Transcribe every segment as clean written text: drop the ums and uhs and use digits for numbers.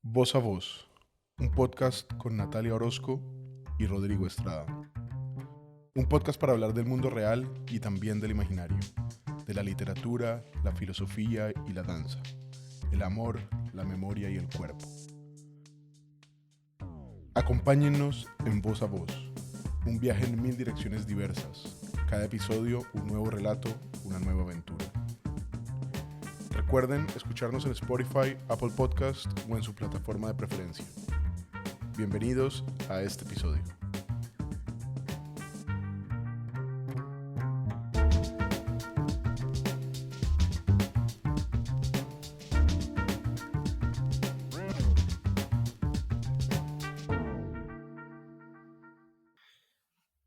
Voz a Voz, un podcast con Natalia Orozco y Rodrigo Estrada. Un podcast para hablar del mundo real y también del imaginario, de la literatura, la filosofía y la danza, el amor, la memoria y el cuerpo. Acompáñennos en Voz a Voz, un viaje en 1000 direcciones diversas. Cada episodio un nuevo relato, una nueva aventura. Recuerden escucharnos en Spotify, Apple Podcast o en su plataforma de preferencia. Bienvenidos a este episodio.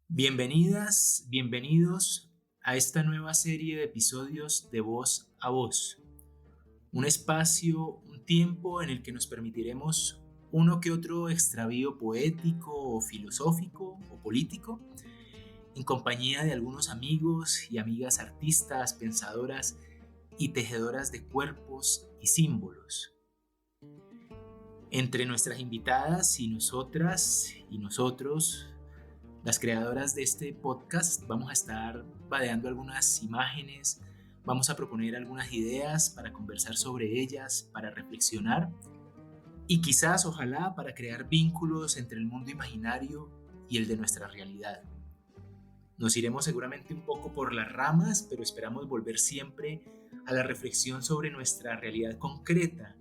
Bienvenidas, bienvenidos a esta nueva serie de episodios de Voz a Voz. Un espacio, un tiempo en el que nos permitiremos uno que otro extravío poético o filosófico o político en compañía de algunos amigos y amigas artistas, pensadoras y tejedoras de cuerpos y símbolos. Entre nuestras invitadas y nosotras y nosotros, las creadoras de este podcast, vamos a estar vadeando algunas imágenes, vamos a proponer algunas ideas para conversar sobre ellas, para reflexionar y quizás, ojalá, para crear vínculos entre el mundo imaginario y el de nuestra realidad. Nos iremos seguramente un poco por las ramas, pero esperamos volver siempre a la reflexión sobre nuestra realidad concreta,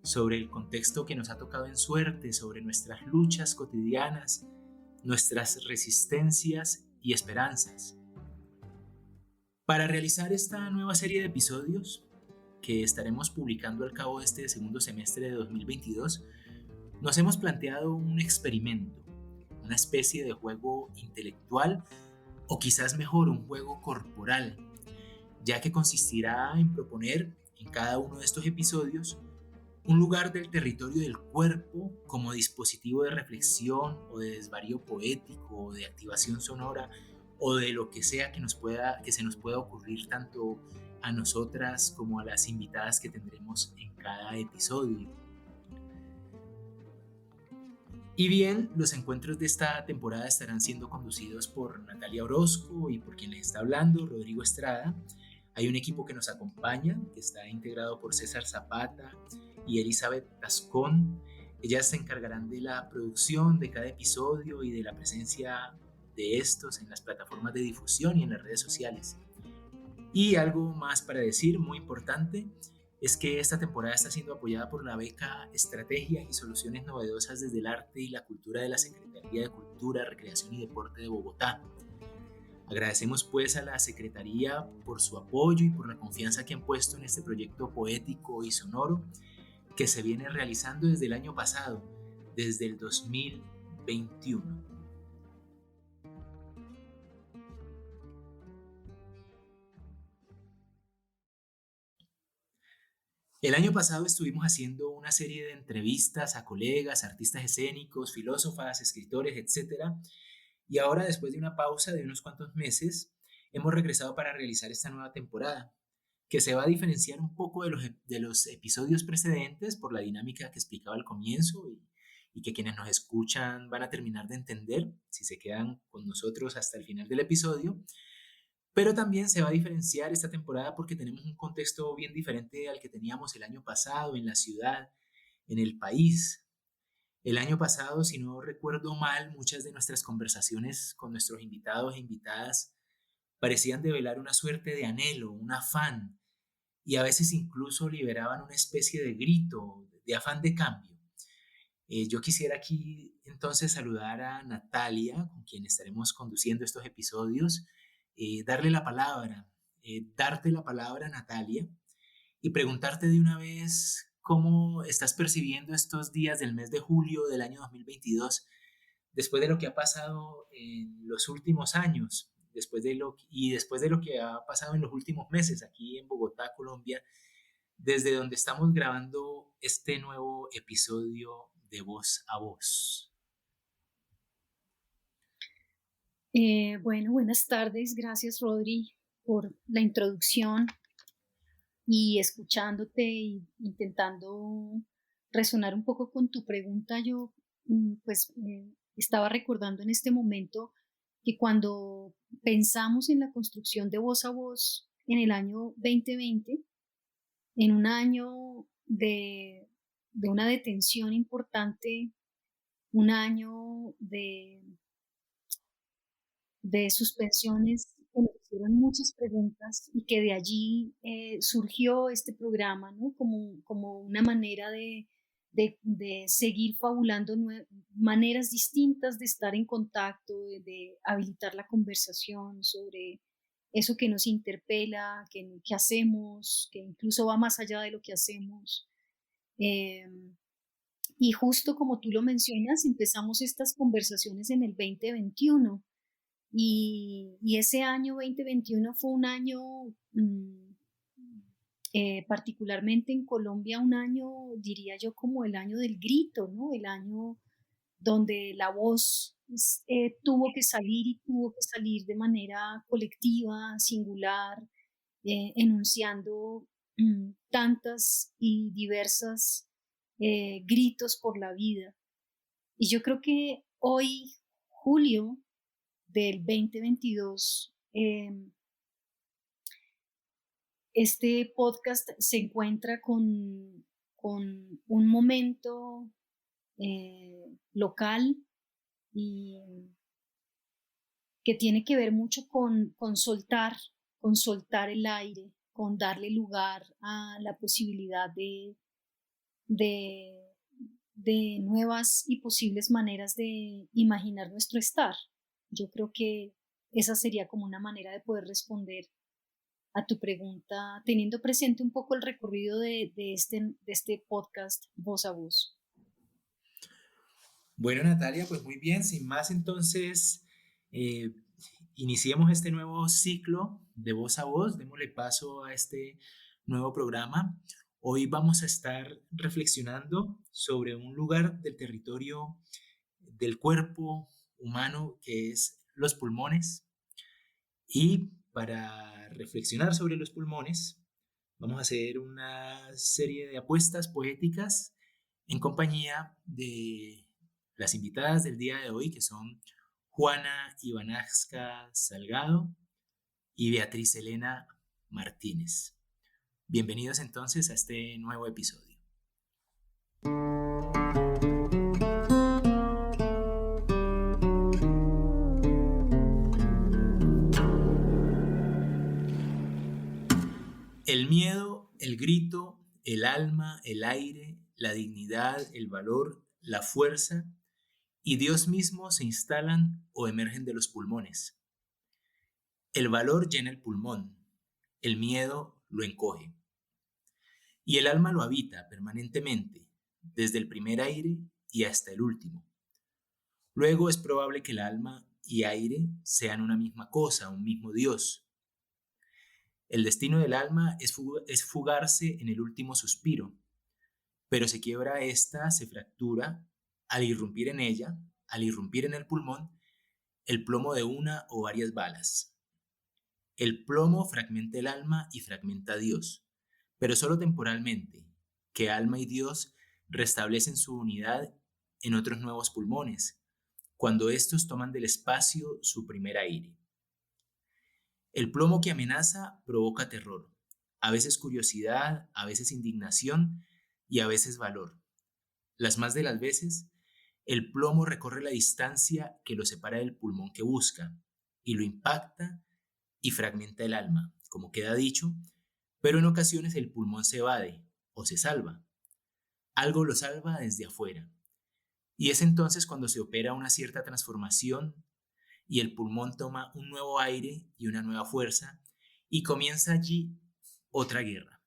sobre el contexto que nos ha tocado en suerte, sobre nuestras luchas cotidianas, nuestras resistencias y esperanzas. Para realizar esta nueva serie de episodios que estaremos publicando al cabo de este segundo semestre de 2022, nos hemos planteado un experimento, una especie de juego intelectual o quizás mejor un juego corporal, ya que consistirá en proponer en cada uno de estos episodios un lugar del territorio del cuerpo como dispositivo de reflexión o de desvarío poético o de activación sonora o de lo que sea que se nos pueda ocurrir tanto a nosotras como a las invitadas que tendremos en cada episodio. Y bien, los encuentros de esta temporada estarán siendo conducidos por Natalia Orozco y por quien les está hablando, Rodrigo Estrada. Hay un equipo que nos acompaña, que está integrado por César Zapata y Elizabeth Tascón. Ellas se encargarán de la producción de cada episodio y de la presencia de estos en las plataformas de difusión y en las redes sociales. Y algo más para decir, muy importante, es que esta temporada está siendo apoyada por la beca Estrategias y Soluciones Novedosas desde el Arte y la Cultura de la Secretaría de Cultura, Recreación y Deporte de Bogotá. Agradecemos pues a la Secretaría por su apoyo y por la confianza que han puesto en este proyecto poético y sonoro que se viene realizando desde el año pasado, desde el 2021. El año pasado estuvimos haciendo una serie de entrevistas a colegas, artistas escénicos, filósofas, escritores, etc. Y ahora, después de una pausa de unos cuantos meses, hemos regresado para realizar esta nueva temporada, que se va a diferenciar un poco de los episodios precedentes por la dinámica que explicaba al comienzo y que quienes nos escuchan van a terminar de entender si se quedan con nosotros hasta el final del episodio. Pero también se va a diferenciar esta temporada porque tenemos un contexto bien diferente al que teníamos el año pasado en la ciudad, en el país. El año pasado, si no recuerdo mal, muchas de nuestras conversaciones con nuestros invitados e invitadas parecían develar una suerte de anhelo, un afán, y a veces incluso liberaban una especie de grito, de afán de cambio. Yo quisiera aquí entonces saludar a Natalia, con quien estaremos conduciendo estos episodios, darle la palabra, darte la palabra, Natalia, y preguntarte de una vez cómo estás percibiendo estos días del mes de julio del año 2022, después de lo que ha pasado en los últimos años, después de lo que ha pasado en los últimos meses aquí en Bogotá, Colombia, desde donde estamos grabando este nuevo episodio de Voz a Voz. Bueno, buenas tardes. Gracias, Rodri, por la introducción y escuchándote y intentando resonar un poco con tu pregunta, yo pues estaba recordando en este momento que cuando pensamos en la construcción de Voz a Voz en el año 2020, en un año de una detención importante, un año de suspensiones que nos hicieron muchas preguntas y que de allí surgió este programa, ¿no? Como una manera de seguir fabulando maneras distintas de estar en contacto, de habilitar la conversación sobre eso que nos interpela, que hacemos, que incluso va más allá de lo que hacemos. Eh, y justo como tú lo mencionas, empezamos estas conversaciones en el 2021 y ese año 2021 fue un año, particularmente en Colombia, un año, diría yo, como el año del grito, ¿no? El año donde la voz tuvo que salir y tuvo que salir de manera colectiva, singular, enunciando tantas y diversas gritos por la vida. Y yo creo que hoy, julio del 2022, este podcast se encuentra con un momento local y que tiene que ver mucho con soltar el aire, con darle lugar a la posibilidad de, de nuevas y posibles maneras de imaginar nuestro estar. Yo creo que esa sería como una manera de poder responder a tu pregunta, teniendo presente un poco el recorrido de este podcast Voz a Voz. Bueno, Natalia, pues muy bien, sin más entonces, iniciemos este nuevo ciclo de Voz a Voz, démosle paso a este nuevo programa. Hoy vamos a estar reflexionando sobre un lugar del territorio del cuerpo humano que es los pulmones. Y para reflexionar sobre los pulmones, vamos a hacer una serie de apuestas poéticas en compañía de las invitadas del día de hoy, que son Juana Ivanasca Salgado y Beatriz Elena Martínez. Bienvenidos entonces a este nuevo episodio. El miedo, el grito, el alma, el aire, la dignidad, el valor, la fuerza y Dios mismo se instalan o emergen de los pulmones. El valor llena el pulmón, el miedo lo encoge. Y el alma lo habita permanentemente, desde el primer aire y hasta el último. Luego es probable que el alma y aire sean una misma cosa, un mismo Dios. El destino del alma es fugarse en el último suspiro, pero se quiebra esta, se fractura, al irrumpir en ella, al irrumpir en el pulmón, el plomo de una o varias balas. El plomo fragmenta el alma y fragmenta a Dios, pero solo temporalmente, que alma y Dios restablecen su unidad en otros nuevos pulmones, cuando estos toman del espacio su primer aire. El plomo que amenaza provoca terror, a veces curiosidad, a veces indignación y a veces valor. Las más de las veces, el plomo recorre la distancia que lo separa del pulmón que busca y lo impacta y fragmenta el alma, como queda dicho, pero en ocasiones el pulmón se evade o se salva. Algo lo salva desde afuera. Y es entonces cuando se opera una cierta transformación y el pulmón toma un nuevo aire y una nueva fuerza y comienza allí otra guerra.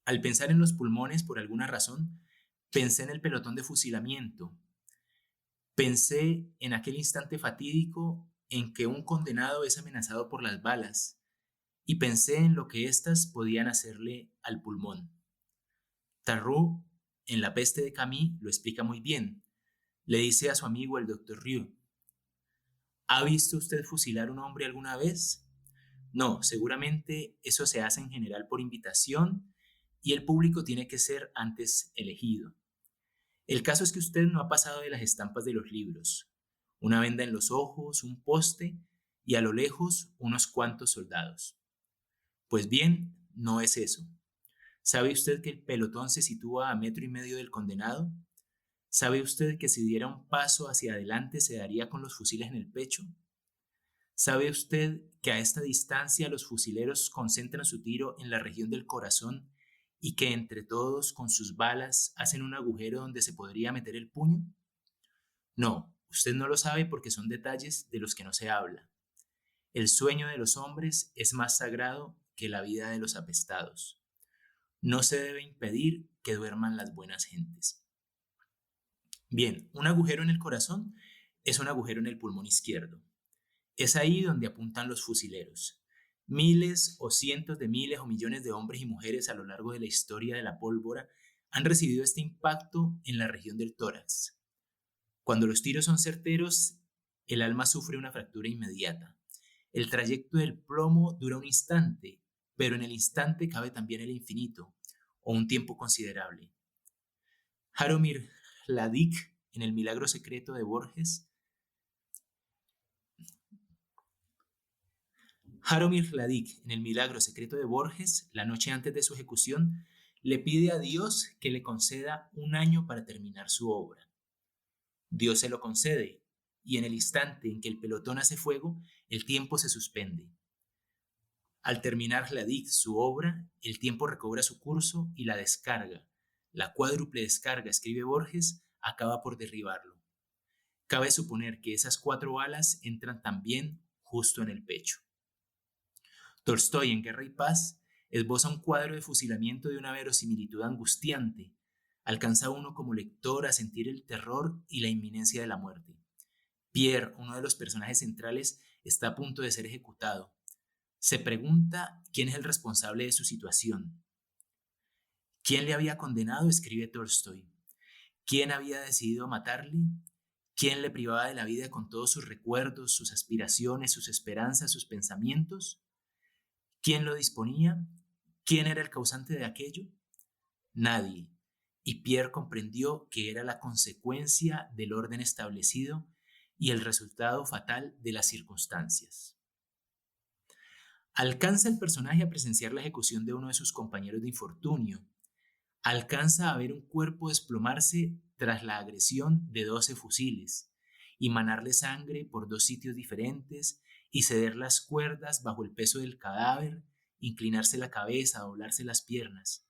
Al pensar en los pulmones, por alguna razón, pensé en el pelotón de fusilamiento. Pensé en aquel instante fatídico en que un condenado es amenazado por las balas y pensé en lo que éstas podían hacerle al pulmón. Tarrou, en La peste de Camus, lo explica muy bien. Le dice a su amigo el doctor Rieu: ¿ha visto usted fusilar a un hombre alguna vez? No, seguramente eso se hace en general por invitación y el público tiene que ser antes elegido. El caso es que usted no ha pasado de las estampas de los libros, una venda en los ojos, un poste y a lo lejos unos cuantos soldados. Pues bien, no es eso. ¿Sabe usted que el pelotón se sitúa a 1,5 metros del condenado? ¿Sabe usted que si diera un paso hacia adelante se daría con los fusiles en el pecho? ¿Sabe usted que a esta distancia los fusileros concentran su tiro en la región del corazón y que entre todos con sus balas hacen un agujero donde se podría meter el puño? No, usted no lo sabe porque son detalles de los que no se habla. El sueño de los hombres es más sagrado que la vida de los apestados. No se debe impedir que duerman las buenas gentes. Bien, un agujero en el corazón es un agujero en el pulmón izquierdo. Es ahí donde apuntan los fusileros. Miles o cientos de miles o millones de hombres y mujeres a lo largo de la historia de la pólvora han recibido este impacto en la región del tórax. Cuando los tiros son certeros, el alma sufre una fractura inmediata. El trayecto del plomo dura un instante, pero en el instante cabe también el infinito, o un tiempo considerable. Jaromir Hladik, en El milagro secreto de Borges, la noche antes de su ejecución, le pide a Dios que le conceda un año para terminar su obra. Dios se lo concede, y en el instante en que el pelotón hace fuego, el tiempo se suspende. Al terminar Hladik su obra, el tiempo recobra su curso y la descarga, la cuádruple descarga, escribe Borges, acaba por derribarlo. Cabe suponer que esas 4 balas entran también justo en el pecho. Tolstói, en Guerra y Paz, esboza un cuadro de fusilamiento de una verosimilitud angustiante. Alcanza uno como lector a sentir el terror y la inminencia de la muerte. Pierre, uno de los personajes centrales, está a punto de ser ejecutado. Se pregunta quién es el responsable de su situación. ¿Quién le había condenado?, escribe Tolstói. ¿Quién había decidido matarle? ¿Quién le privaba de la vida con todos sus recuerdos, sus aspiraciones, sus esperanzas, sus pensamientos? ¿Quién lo disponía? ¿Quién era el causante de aquello? Nadie. Y Pierre comprendió que era la consecuencia del orden establecido y el resultado fatal de las circunstancias. Alcanza el personaje a presenciar la ejecución de uno de sus compañeros de infortunio. Alcanza a ver un cuerpo desplomarse tras la agresión de 12 fusiles y manarle sangre por 2 sitios diferentes y ceder las cuerdas bajo el peso del cadáver, inclinarse la cabeza, doblarse las piernas.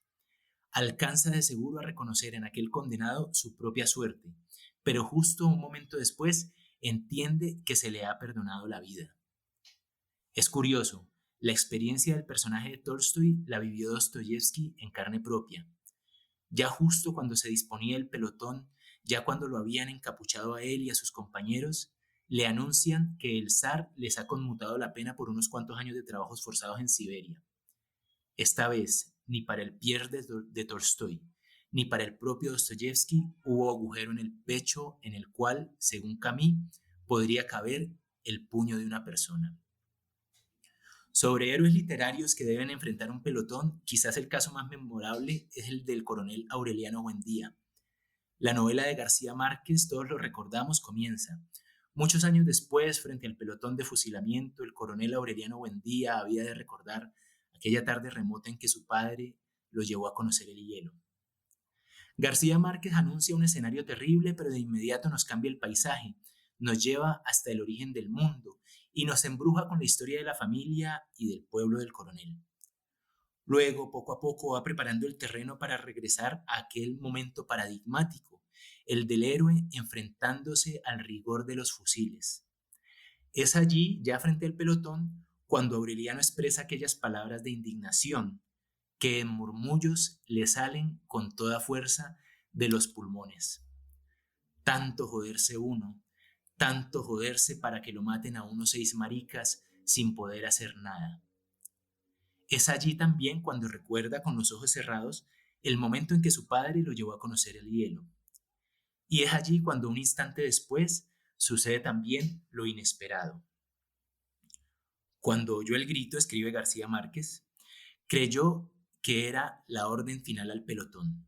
Alcanza de seguro a reconocer en aquel condenado su propia suerte, pero justo un momento después entiende que se le ha perdonado la vida. Es curioso, la experiencia del personaje de Tolstói la vivió Dostoyevsky en carne propia. Ya justo cuando se disponía el pelotón, ya cuando lo habían encapuchado a él y a sus compañeros, le anuncian que el zar les ha conmutado la pena por unos cuantos años de trabajos forzados en Siberia. Esta vez, ni para el Pierre de Tolstói, ni para el propio Dostoyevsky hubo agujero en el pecho en el cual, según Camus, podría caber el puño de una persona. Sobre héroes literarios que deben enfrentar un pelotón, quizás el caso más memorable es el del coronel Aureliano Buendía. La novela de García Márquez, todos lo recordamos, comienza. Muchos años después, frente al pelotón de fusilamiento, el coronel Aureliano Buendía había de recordar aquella tarde remota en que su padre lo llevó a conocer el hielo. García Márquez anuncia un escenario terrible, pero de inmediato nos cambia el paisaje, nos lleva hasta el origen del mundo y nos embruja con la historia de la familia y del pueblo del coronel. Luego, poco a poco, va preparando el terreno para regresar a aquel momento paradigmático, el del héroe enfrentándose al rigor de los fusiles. Es allí, ya frente al pelotón, cuando Aureliano expresa aquellas palabras de indignación que en murmullos le salen con toda fuerza de los pulmones. Tanto joderse uno, tanto joderse para que lo maten a unos 6 maricas sin poder hacer nada. Es allí también cuando recuerda con los ojos cerrados el momento en que su padre lo llevó a conocer el hielo. Y es allí cuando un instante después sucede también lo inesperado. Cuando oyó el grito, escribe García Márquez, creyó que era la orden final al pelotón.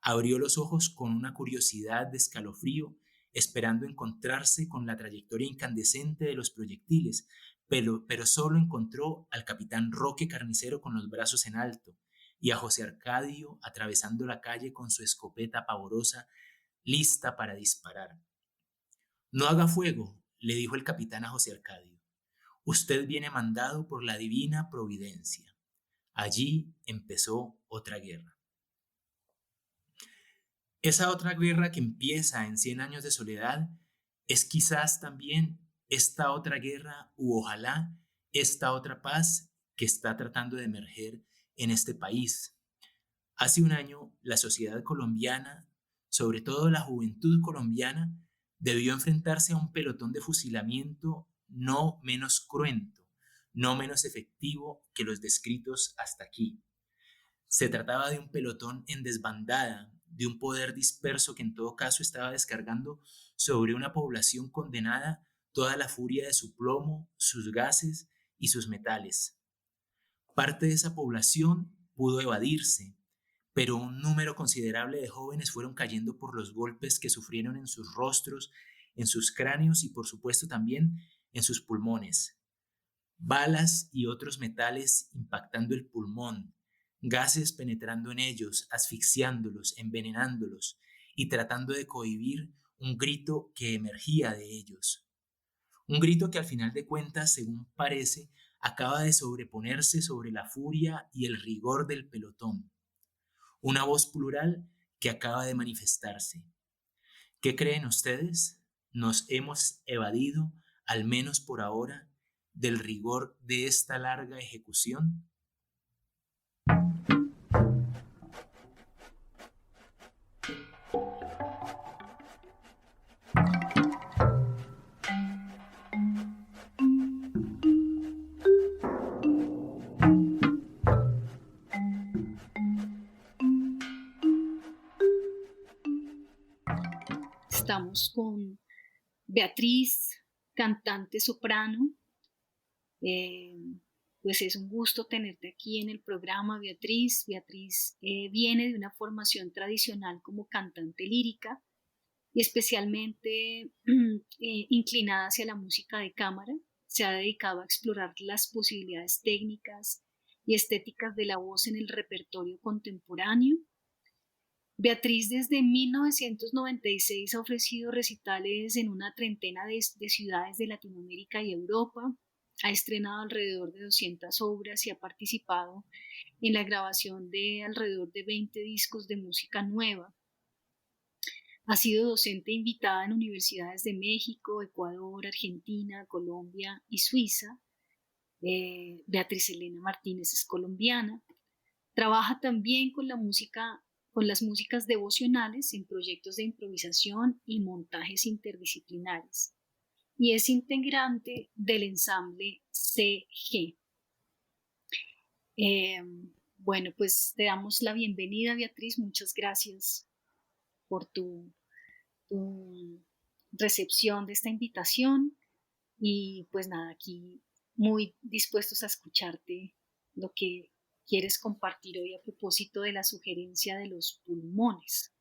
Abrió los ojos con una curiosidad de escalofrío, esperando encontrarse con la trayectoria incandescente de los proyectiles, pero solo encontró al capitán Roque Carnicero con los brazos en alto y a José Arcadio atravesando la calle con su escopeta pavorosa, lista para disparar. No haga fuego, le dijo el capitán a José Arcadio. Usted viene mandado por la divina providencia. Allí empezó otra guerra. Esa otra guerra que empieza en 100 años de soledad es quizás también esta otra guerra u ojalá esta otra paz que está tratando de emerger en este país. Hace un año la sociedad colombiana, sobre todo la juventud colombiana, debió enfrentarse a un pelotón de fusilamiento no menos cruento, no menos efectivo que los descritos hasta aquí. Se trataba de un pelotón en desbandada, de un poder disperso que en todo caso estaba descargando sobre una población condenada toda la furia de su plomo, sus gases y sus metales. Parte de esa población pudo evadirse, pero un número considerable de jóvenes fueron cayendo por los golpes que sufrieron en sus rostros, en sus cráneos y por supuesto también en sus pulmones. Balas y otros metales impactando el pulmón, gases penetrando en ellos, asfixiándolos, envenenándolos y tratando de cohibir un grito que emergía de ellos. Un grito que al final de cuentas, según parece, acaba de sobreponerse sobre la furia y el rigor del pelotón. Una voz plural que acaba de manifestarse. ¿Qué creen ustedes? Nos hemos evadido, al menos por ahora, del rigor de esta larga ejecución. Estamos con Beatriz, cantante soprano. Pues es un gusto tenerte aquí en el programa, Beatriz. Beatriz viene de una formación tradicional como cantante lírica y especialmente inclinada hacia la música de cámara. Se ha dedicado a explorar las posibilidades técnicas y estéticas de la voz en el repertorio contemporáneo. Beatriz desde 1996 ha ofrecido recitales en una treintena de ciudades de Latinoamérica y Europa. Ha estrenado alrededor de 200 obras y ha participado en la grabación de alrededor de 20 discos de música nueva. Ha sido docente invitada en universidades de México, Ecuador, Argentina, Colombia y Suiza. Beatriz Elena Martínez es colombiana. Trabaja también con las músicas devocionales en proyectos de improvisación y montajes interdisciplinares. Y es integrante del ensamble CG. Bueno, pues te damos la bienvenida, Beatriz. Muchas gracias por tu recepción de esta invitación. Y pues nada, aquí muy dispuestos a escucharte lo que quieres compartir hoy a propósito de la sugerencia de los pulmones.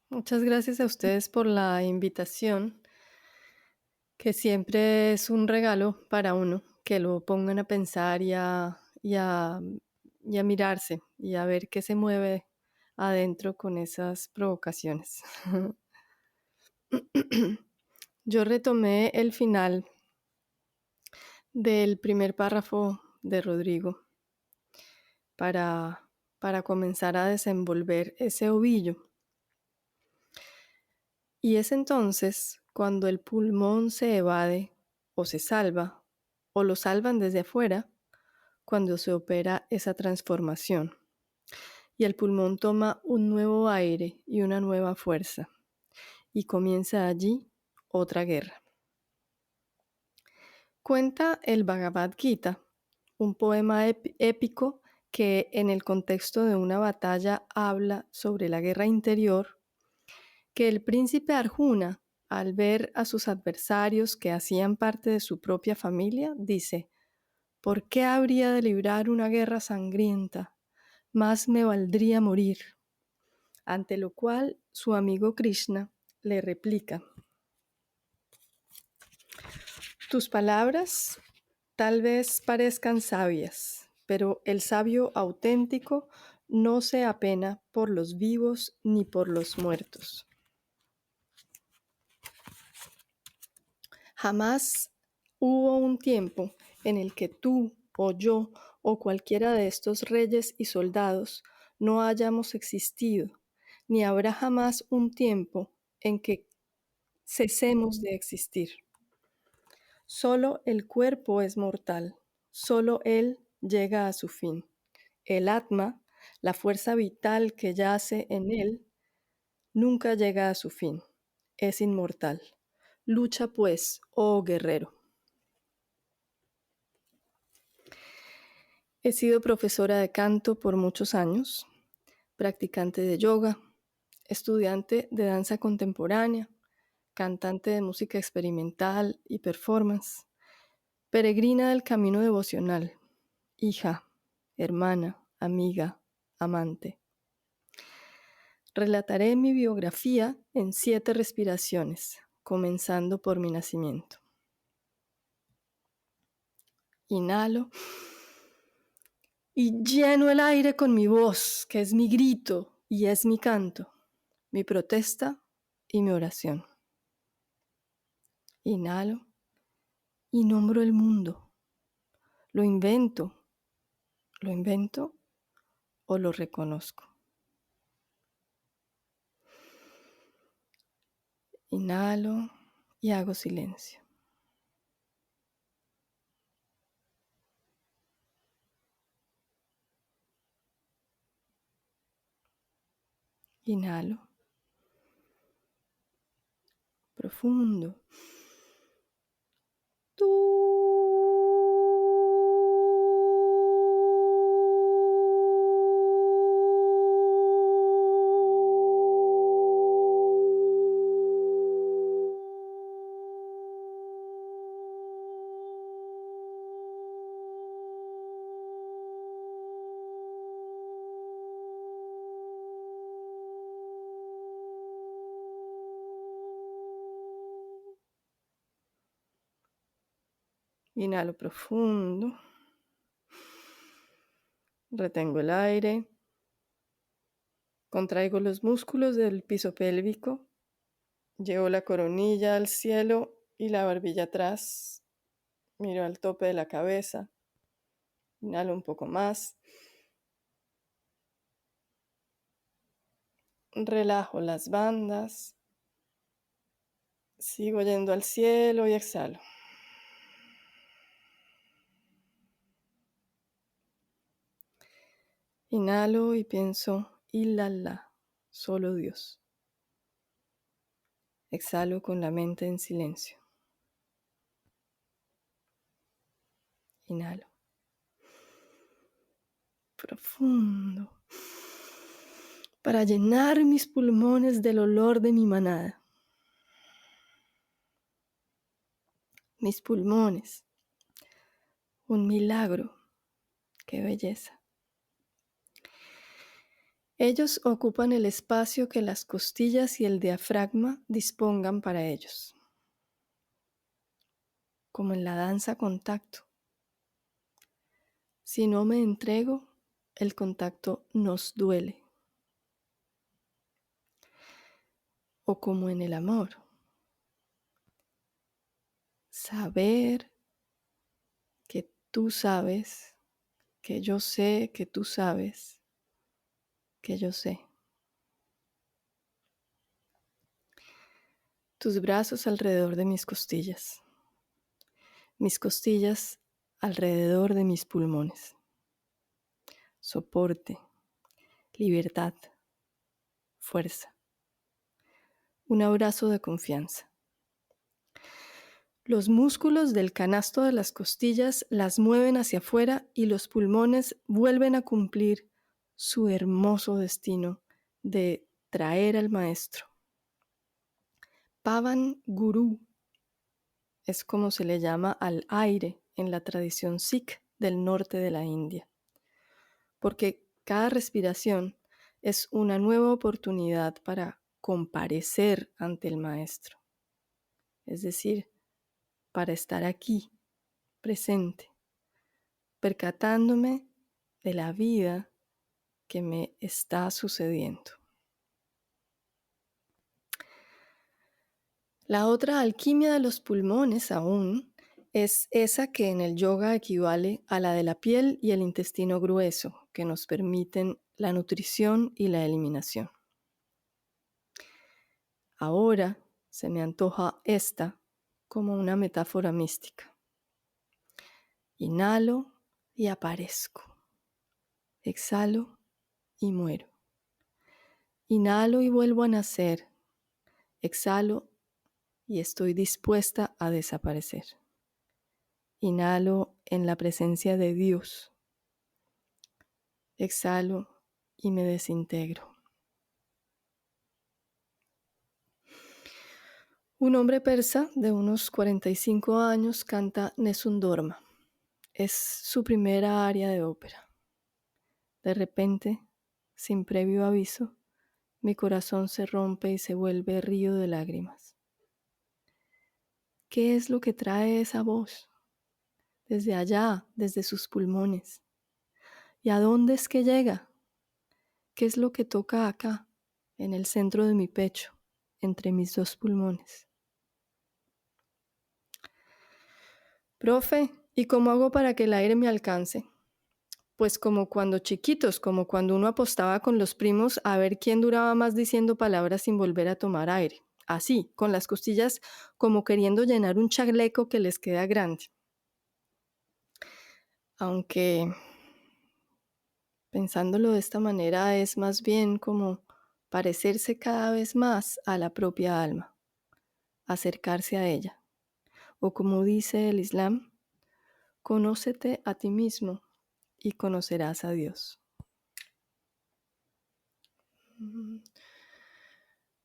Muchas gracias a ustedes por la invitación, que siempre es un regalo para uno, que lo pongan a pensar y a mirarse y a ver qué se mueve adentro con esas provocaciones. Yo retomé el final del primer párrafo de Rodrigo para comenzar a desenvolver ese ovillo. Y es entonces cuando el pulmón se evade o se salva, o lo salvan desde afuera, cuando se opera esa transformación. Y el pulmón toma un nuevo aire y una nueva fuerza. Y comienza allí otra guerra. Cuenta el Bhagavad Gita, un poema épico que en el contexto de una batalla habla sobre la guerra interior, que el príncipe Arjuna, al ver a sus adversarios que hacían parte de su propia familia, dice: ¿Por qué habría de librar una guerra sangrienta? Más me valdría morir. Ante lo cual su amigo Krishna le replica: tus palabras tal vez parezcan sabias, pero el sabio auténtico no se apena por los vivos ni por los muertos. Jamás hubo un tiempo en el que tú o yo o cualquiera de estos reyes y soldados no hayamos existido, ni habrá jamás un tiempo en que cesemos de existir. Solo el cuerpo es mortal, solo él llega a su fin. El Atma, la fuerza vital que yace en él, nunca llega a su fin, es inmortal. Lucha pues, oh guerrero. He sido profesora de canto por muchos años, practicante de yoga, estudiante de danza contemporánea, cantante de música experimental y performance, peregrina del camino devocional, hija, hermana, amiga, amante. Relataré mi biografía en 7 respiraciones, comenzando por mi nacimiento. Inhalo y lleno el aire con mi voz, que es mi grito y es mi canto, mi protesta y mi oración. Inhalo y nombro el mundo. Lo invento o lo reconozco. Inhalo y hago silencio. Inhalo. Profundo. Inhalo profundo. Retengo el aire. Contraigo los músculos del piso pélvico. Llevo la coronilla al cielo y la barbilla atrás. Miro al tope de la cabeza. Inhalo un poco más. Relajo las bandas. Sigo yendo al cielo y exhalo. Inhalo y pienso, ilala, solo Dios. Exhalo con la mente en silencio. Inhalo. Profundo. Para llenar mis pulmones del olor de mi manada. Mis pulmones. Un milagro. Qué belleza. Ellos ocupan el espacio que las costillas y el diafragma dispongan para ellos. Como en la danza contacto. Si no me entrego, el contacto nos duele. O como en el amor. Saber que tú sabes, que yo sé que tú sabes, que yo sé. Tus brazos alrededor de mis costillas alrededor de mis pulmones. Soporte, libertad, fuerza. Un abrazo de confianza. Los músculos del canasto de las costillas las mueven hacia afuera y los pulmones vuelven a cumplir su hermoso destino de traer al maestro. Pavan Guru es como se le llama al aire en la tradición Sikh del norte de la India, porque cada respiración es una nueva oportunidad para comparecer ante el Maestro, es decir, para estar aquí, presente, percatándome de la vida que me está sucediendo. La otra alquimia de los pulmones aún es esa que en el yoga equivale a la de la piel y el intestino grueso, que nos permiten la nutrición y la eliminación. Ahora se me antoja esta como una metáfora mística. Inhalo y aparezco. Exhalo y muero. Inhalo y vuelvo a nacer. Exhalo y estoy dispuesta a desaparecer. Inhalo en la presencia de Dios. Exhalo y me desintegro. Un hombre persa de unos 45 años canta Nessun Dorma. Es su primera aria de ópera. De repente, sin previo aviso, mi corazón se rompe y se vuelve río de lágrimas. ¿Qué es lo que trae esa voz? Desde allá, desde sus pulmones. ¿Y a dónde es que llega? ¿Qué es lo que toca acá, en el centro de mi pecho, entre mis dos pulmones? Profe, ¿y cómo hago para que el aire me alcance? Pues como cuando chiquitos, como cuando uno apostaba con los primos a ver quién duraba más diciendo palabras sin volver a tomar aire. Así, con las costillas como queriendo llenar un chaleco que les queda grande. Aunque pensándolo de esta manera es más bien como parecerse cada vez más a la propia alma, acercarse a ella. O como dice el Islam, conócete a ti mismo y conocerás a Dios.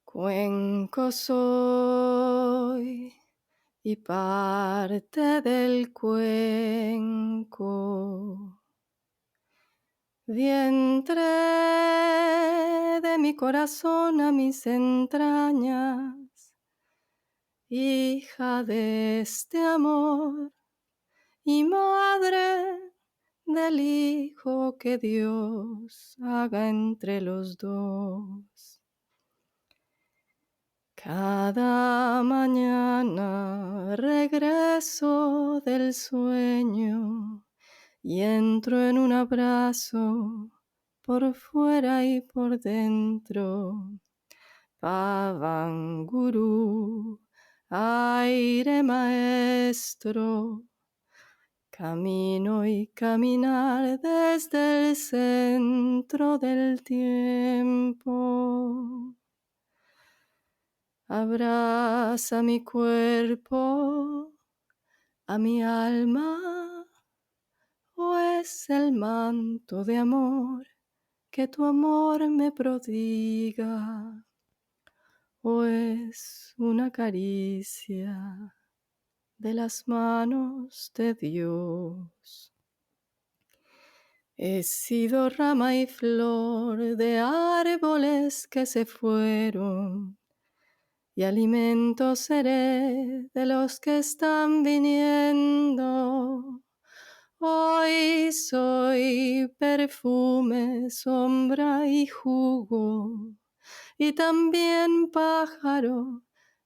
Cuenco soy y parte del cuenco, vientre de mi corazón a mis entrañas, hija de este amor y madre del hijo que Dios haga entre los dos. Cada mañana regreso del sueño y entro en un abrazo por fuera y por dentro. Pavan Guru, aire maestro, camino y caminar desde el centro del tiempo. Abraza mi cuerpo, a mi alma, o es el manto de amor que tu amor me prodiga, o es una caricia de las manos de Dios. He sido rama y flor de árboles que se fueron, y alimento seré de los que están viniendo. Hoy soy perfume, sombra y jugo, y también pájaro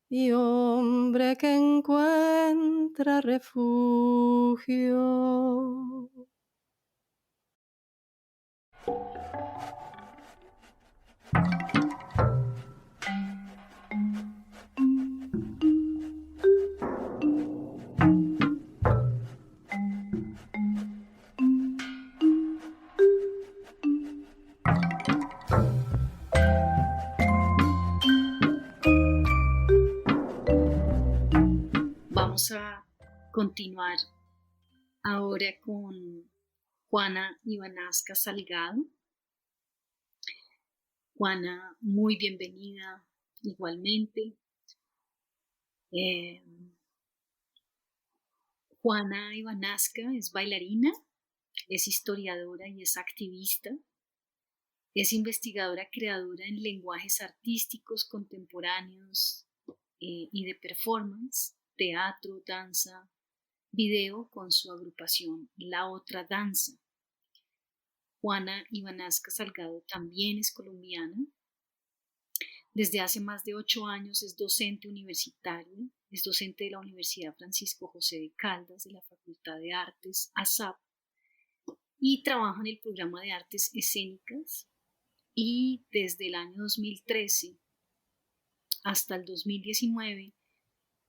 y hombre que encuentra refugio. Vamos a continuar ahora con Juana Ivanasca Salgado. Juana, muy bienvenida igualmente. Juana Ivanasca es bailarina es historiadora y es activista. Es investigadora creadora en lenguajes artísticos contemporáneos y de performance, teatro, danza, video con su agrupación La Otra Danza. Juana Ivanasca Salgado también es colombiana. Desde hace más de 8 años es docente universitaria, es docente de la Universidad Francisco José de Caldas, de la Facultad de Artes, ASAP, y trabaja en el programa de artes escénicas, y desde el año 2013 hasta el 2019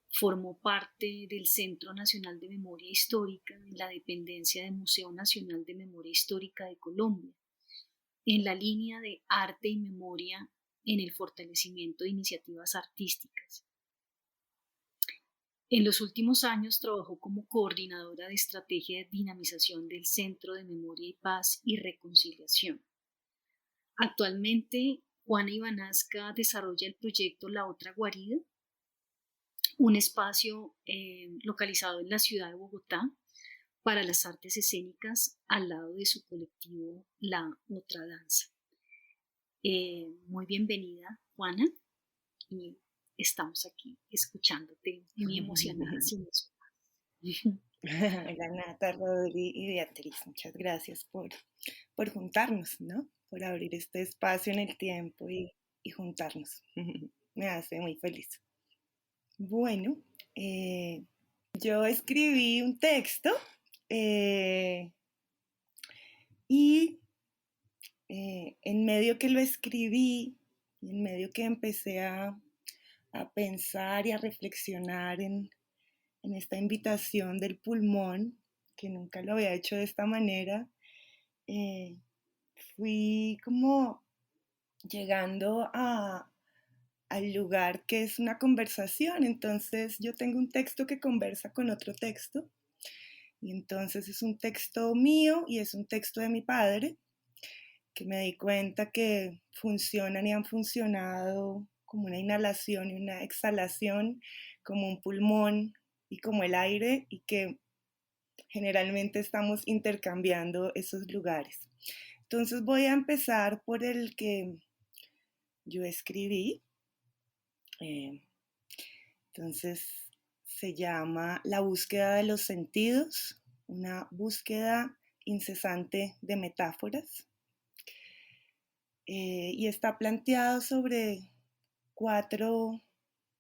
formó parte del Centro Nacional de Memoria Histórica en la dependencia del Museo Nacional de Memoria Histórica de Colombia, en la línea de arte y memoria en el fortalecimiento de iniciativas artísticas. En los últimos años trabajó como coordinadora de estrategia de dinamización del Centro de Memoria y Paz y Reconciliación. Actualmente, Juana Ivanasca desarrolla el proyecto La Otra Guarida, un espacio localizado en la ciudad de Bogotá para las artes escénicas al lado de su colectivo La Otra Danza. Muy bienvenida, Juana, y estamos aquí escuchándote muy emocionadas. Hola Nata, Rodri y Beatriz, muchas gracias por juntarnos, ¿no? Por abrir este espacio en el tiempo y juntarnos. Me hace muy feliz. Bueno, yo escribí un texto y en medio que lo escribí, en medio que empecé a pensar y a reflexionar en esta invitación del pulmón, que nunca lo había hecho de esta manera, fui como llegando al lugar que es una conversación. Entonces yo tengo un texto que conversa con otro texto, y entonces es un texto mío y es un texto de mi padre, que me di cuenta que funcionan y han funcionado como una inhalación y una exhalación, como un pulmón y como el aire, y que generalmente estamos intercambiando esos lugares. Entonces voy a empezar por el que yo escribí. Entonces se llama La búsqueda de los sentidos, una búsqueda incesante de metáforas. Y está planteado sobre 4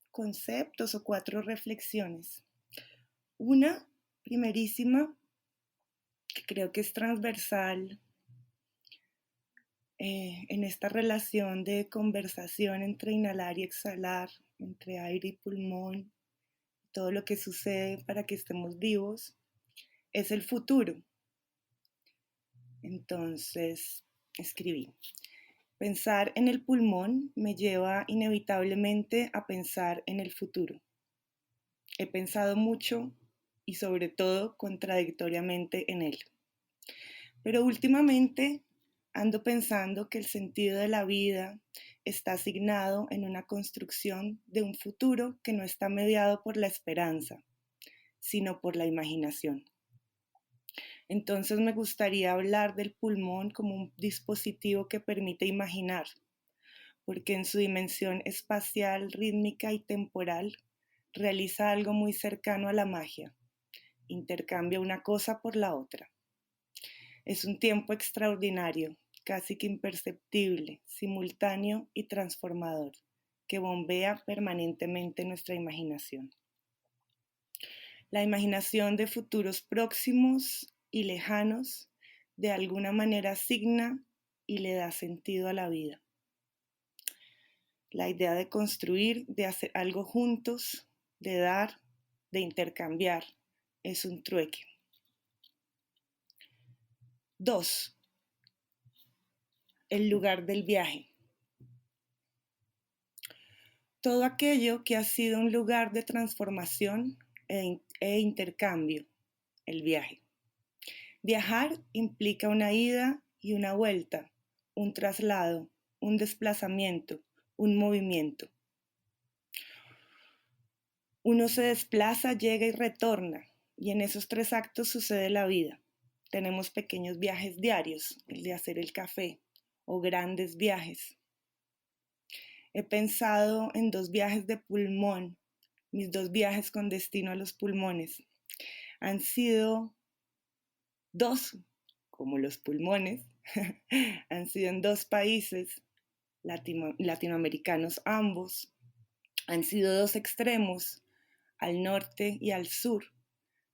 conceptos o 4 reflexiones. Una primerísima, que creo que es transversal en esta relación de conversación entre inhalar y exhalar, entre aire y pulmón, todo lo que sucede para que estemos vivos, es el futuro. Entonces escribí: pensar en el pulmón me lleva inevitablemente a pensar en el futuro. He pensado mucho y sobre todo contradictoriamente en él. Pero últimamente ando pensando que el sentido de la vida está asignado en una construcción de un futuro que no está mediado por la esperanza, sino por la imaginación. Entonces me gustaría hablar del pulmón como un dispositivo que permite imaginar, porque en su dimensión espacial, rítmica y temporal realiza algo muy cercano a la magia: intercambia una cosa por la otra. Es un tiempo extraordinario, casi que imperceptible, simultáneo y transformador, que bombea permanentemente nuestra imaginación. La imaginación de futuros próximos y lejanos de alguna manera asigna y le da sentido a la vida. La idea de construir, de hacer algo juntos, de dar, de intercambiar, es un trueque. 2. El lugar del viaje. Todo aquello que ha sido un lugar de transformación e intercambio, el viaje. Viajar implica una ida y una vuelta, un traslado, un desplazamiento, un movimiento. Uno se desplaza, llega y retorna, y en esos 3 actos sucede la vida. tenemos pequeños viajes diarios, el de hacer el café, o grandes viajes. He pensado en 2 viajes de pulmón, mis 2 viajes con destino a los pulmones. Han sido 2, como los pulmones, han sido en 2 países latinoamericanos ambos. Han sido 2 extremos, al norte y al sur,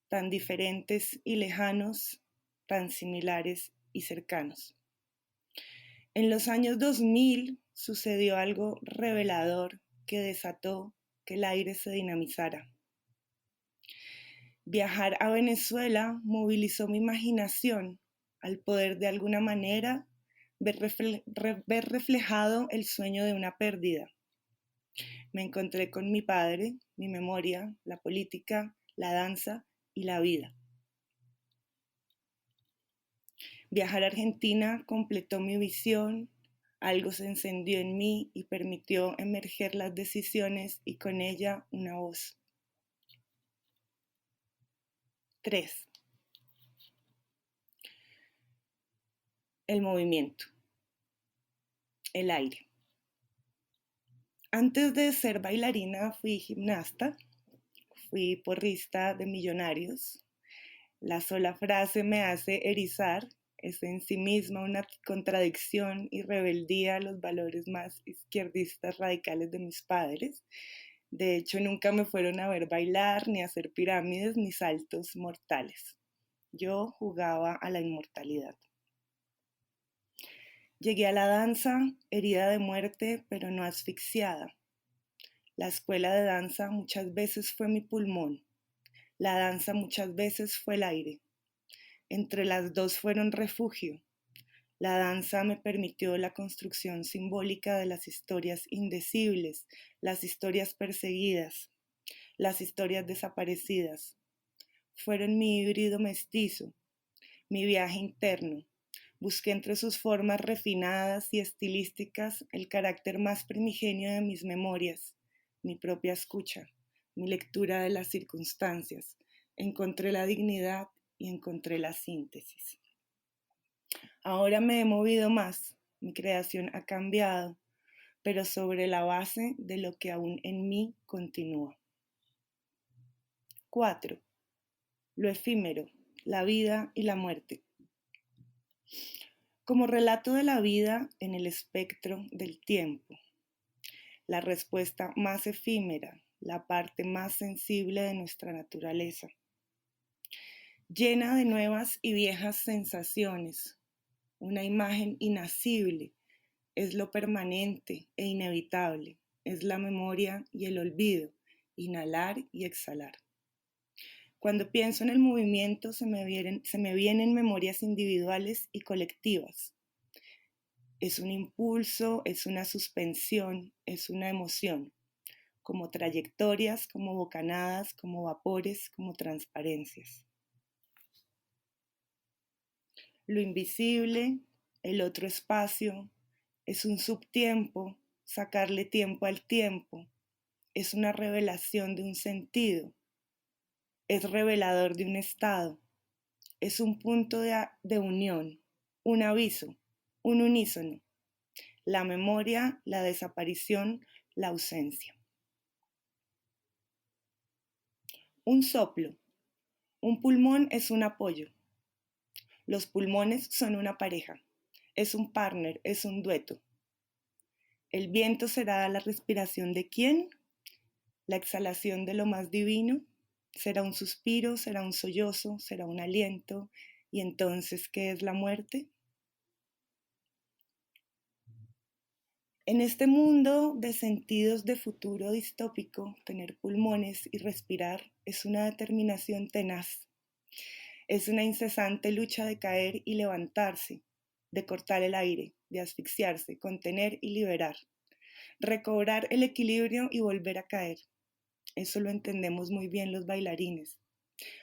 tan diferentes y lejanos, tan similares y cercanos. En los años 2000 sucedió algo revelador que desató que el aire se dinamizara. Viajar a Venezuela movilizó mi imaginación al poder de alguna manera ver reflejado el sueño de una pérdida. Me encontré con mi padre, mi memoria, la política, la danza y la vida. Viajar a Argentina completó mi visión, algo se encendió en mí y permitió emerger las decisiones y con ella una voz. 3. El movimiento. El aire. Antes de ser bailarina fui gimnasta, fui porrista de Millonarios. La sola frase me hace erizar, es en sí misma una contradicción y rebeldía a los valores más izquierdistas radicales de mis padres. De hecho, nunca me fueron a ver bailar, ni hacer pirámides, ni saltos mortales. Yo jugaba a la inmortalidad. Llegué a la danza, herida de muerte, pero no asfixiada. La escuela de danza muchas veces fue mi pulmón. La danza muchas veces fue el aire. Entre las dos fueron refugio. La danza me permitió la construcción simbólica de las historias indecibles, las historias perseguidas, las historias desaparecidas. Fueron mi híbrido mestizo, mi viaje interno. Busqué entre sus formas refinadas y estilísticas el carácter más primigenio de mis memorias, mi propia escucha, mi lectura de las circunstancias. Encontré la dignidad y encontré la síntesis. Ahora me he movido más, mi creación ha cambiado, pero sobre la base de lo que aún en mí continúa. 4. Lo efímero, la vida y la muerte. Como relato de la vida en el espectro del tiempo, la respuesta más efímera, la parte más sensible de nuestra naturaleza, llena de nuevas y viejas sensaciones, una imagen inacible, es lo permanente e inevitable, es la memoria y el olvido, inhalar y exhalar. Cuando pienso en el movimiento se me vienen memorias individuales y colectivas. Es un impulso, es una suspensión, es una emoción, como trayectorias, como bocanadas, como vapores, como transparencias. Lo invisible, el otro espacio, es un subtiempo, sacarle tiempo al tiempo, es una revelación de un sentido, es revelador de un estado, es un punto de unión, un aviso, un unísono, la memoria, la desaparición, la ausencia. Un soplo, un pulmón es un apoyo, los pulmones son una pareja, es un partner, es un dueto. ¿El viento será la respiración de quién? ¿La exhalación de lo más divino? ¿Será un suspiro? ¿Será un sollozo? ¿Será un aliento? ¿Y entonces qué es la muerte? En este mundo de sentidos de futuro distópico, tener pulmones y respirar es una determinación tenaz. Es una incesante lucha de caer y levantarse, de cortar el aire, de asfixiarse, contener y liberar, recobrar el equilibrio y volver a caer. Eso lo entendemos muy bien los bailarines,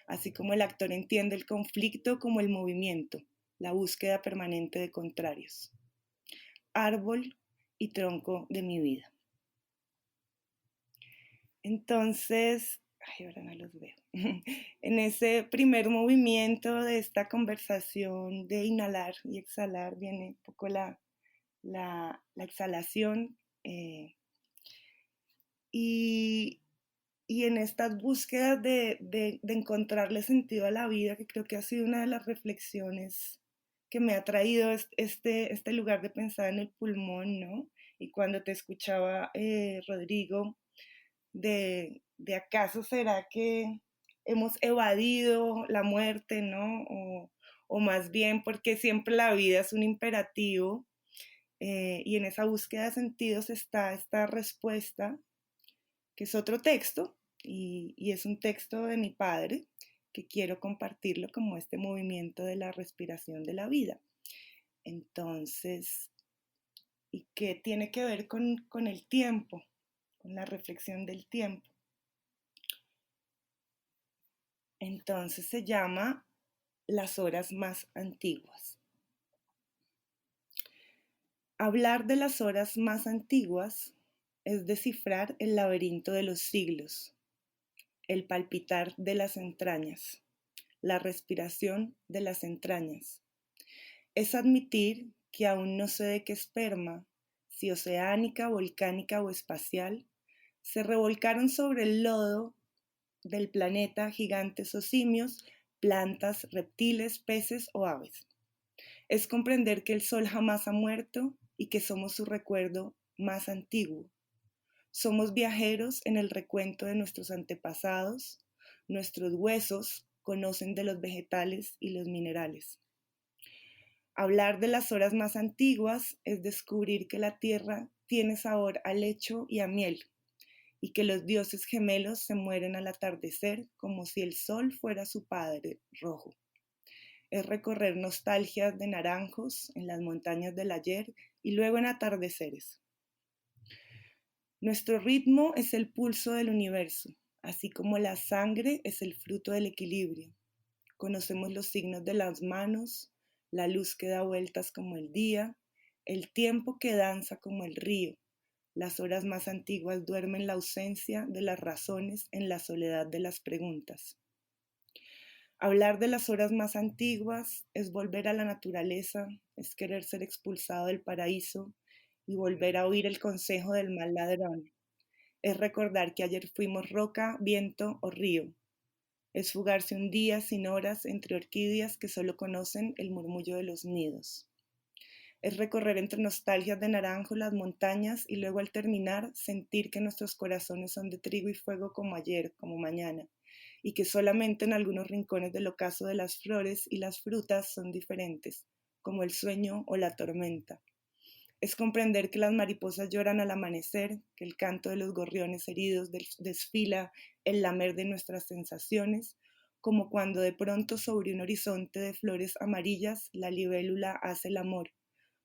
así como el actor entiende el conflicto como el movimiento, la búsqueda permanente de contrarios. Árbol y tronco de mi vida. Entonces, Ay, ahora no los veo. En ese primer movimiento de esta conversación de inhalar y exhalar viene un poco la exhalación y en estas búsquedas de encontrarle sentido a la vida, que creo que ha sido una de las reflexiones que me ha traído este lugar de pensar en el pulmón, ¿no? Y cuando te escuchaba, Rodrigo, de acaso será que hemos evadido la muerte, ¿no? O más bien porque siempre la vida es un imperativo, y en esa búsqueda de sentidos está esta respuesta, que es otro texto, y es un texto de mi padre, que quiero compartirlo como este movimiento de la respiración de la vida. Entonces, ¿y qué tiene que ver con el tiempo, con la reflexión del tiempo? Entonces se llama Las horas más antiguas. Hablar de las horas más antiguas es descifrar el laberinto de los siglos, el palpitar de las entrañas, la respiración de las entrañas. Es admitir que aún no sé de qué esperma, si oceánica, volcánica o espacial, se revolcaron sobre el lodo del planeta gigantes o simios, plantas, reptiles, peces o aves. Es comprender que el sol jamás ha muerto y que somos su recuerdo más antiguo. Somos viajeros en el recuento de nuestros antepasados. Nuestros huesos conocen de los vegetales y los minerales. Hablar de las horas más antiguas es descubrir que la tierra tiene sabor a lecho y a miel, y que los dioses gemelos se mueren al atardecer como si el sol fuera su padre rojo. Es recorrer nostalgias de naranjos en las montañas del ayer y luego en atardeceres. Nuestro ritmo es el pulso del universo, así como la sangre es el fruto del equilibrio. Conocemos los signos de las manos, la luz que da vueltas como el día, el tiempo que danza como el río. Las horas más antiguas duermen la ausencia de las razones en la soledad de las preguntas. Hablar de las horas más antiguas es volver a la naturaleza, es querer ser expulsado del paraíso y volver a oír el consejo del mal ladrón. Es recordar que ayer fuimos roca, viento o río. Es fugarse un día sin horas entre orquídeas que solo conocen el murmullo de los nidos. Es recorrer entre nostalgias de naranjo las montañas y luego al terminar sentir que nuestros corazones son de trigo y fuego como ayer, como mañana, y que solamente en algunos rincones del ocaso de las flores y las frutas son diferentes, como el sueño o la tormenta. Es comprender que las mariposas lloran al amanecer, que el canto de los gorriones heridos desfila el lamer de nuestras sensaciones, como cuando de pronto sobre un horizonte de flores amarillas la libélula hace el amor,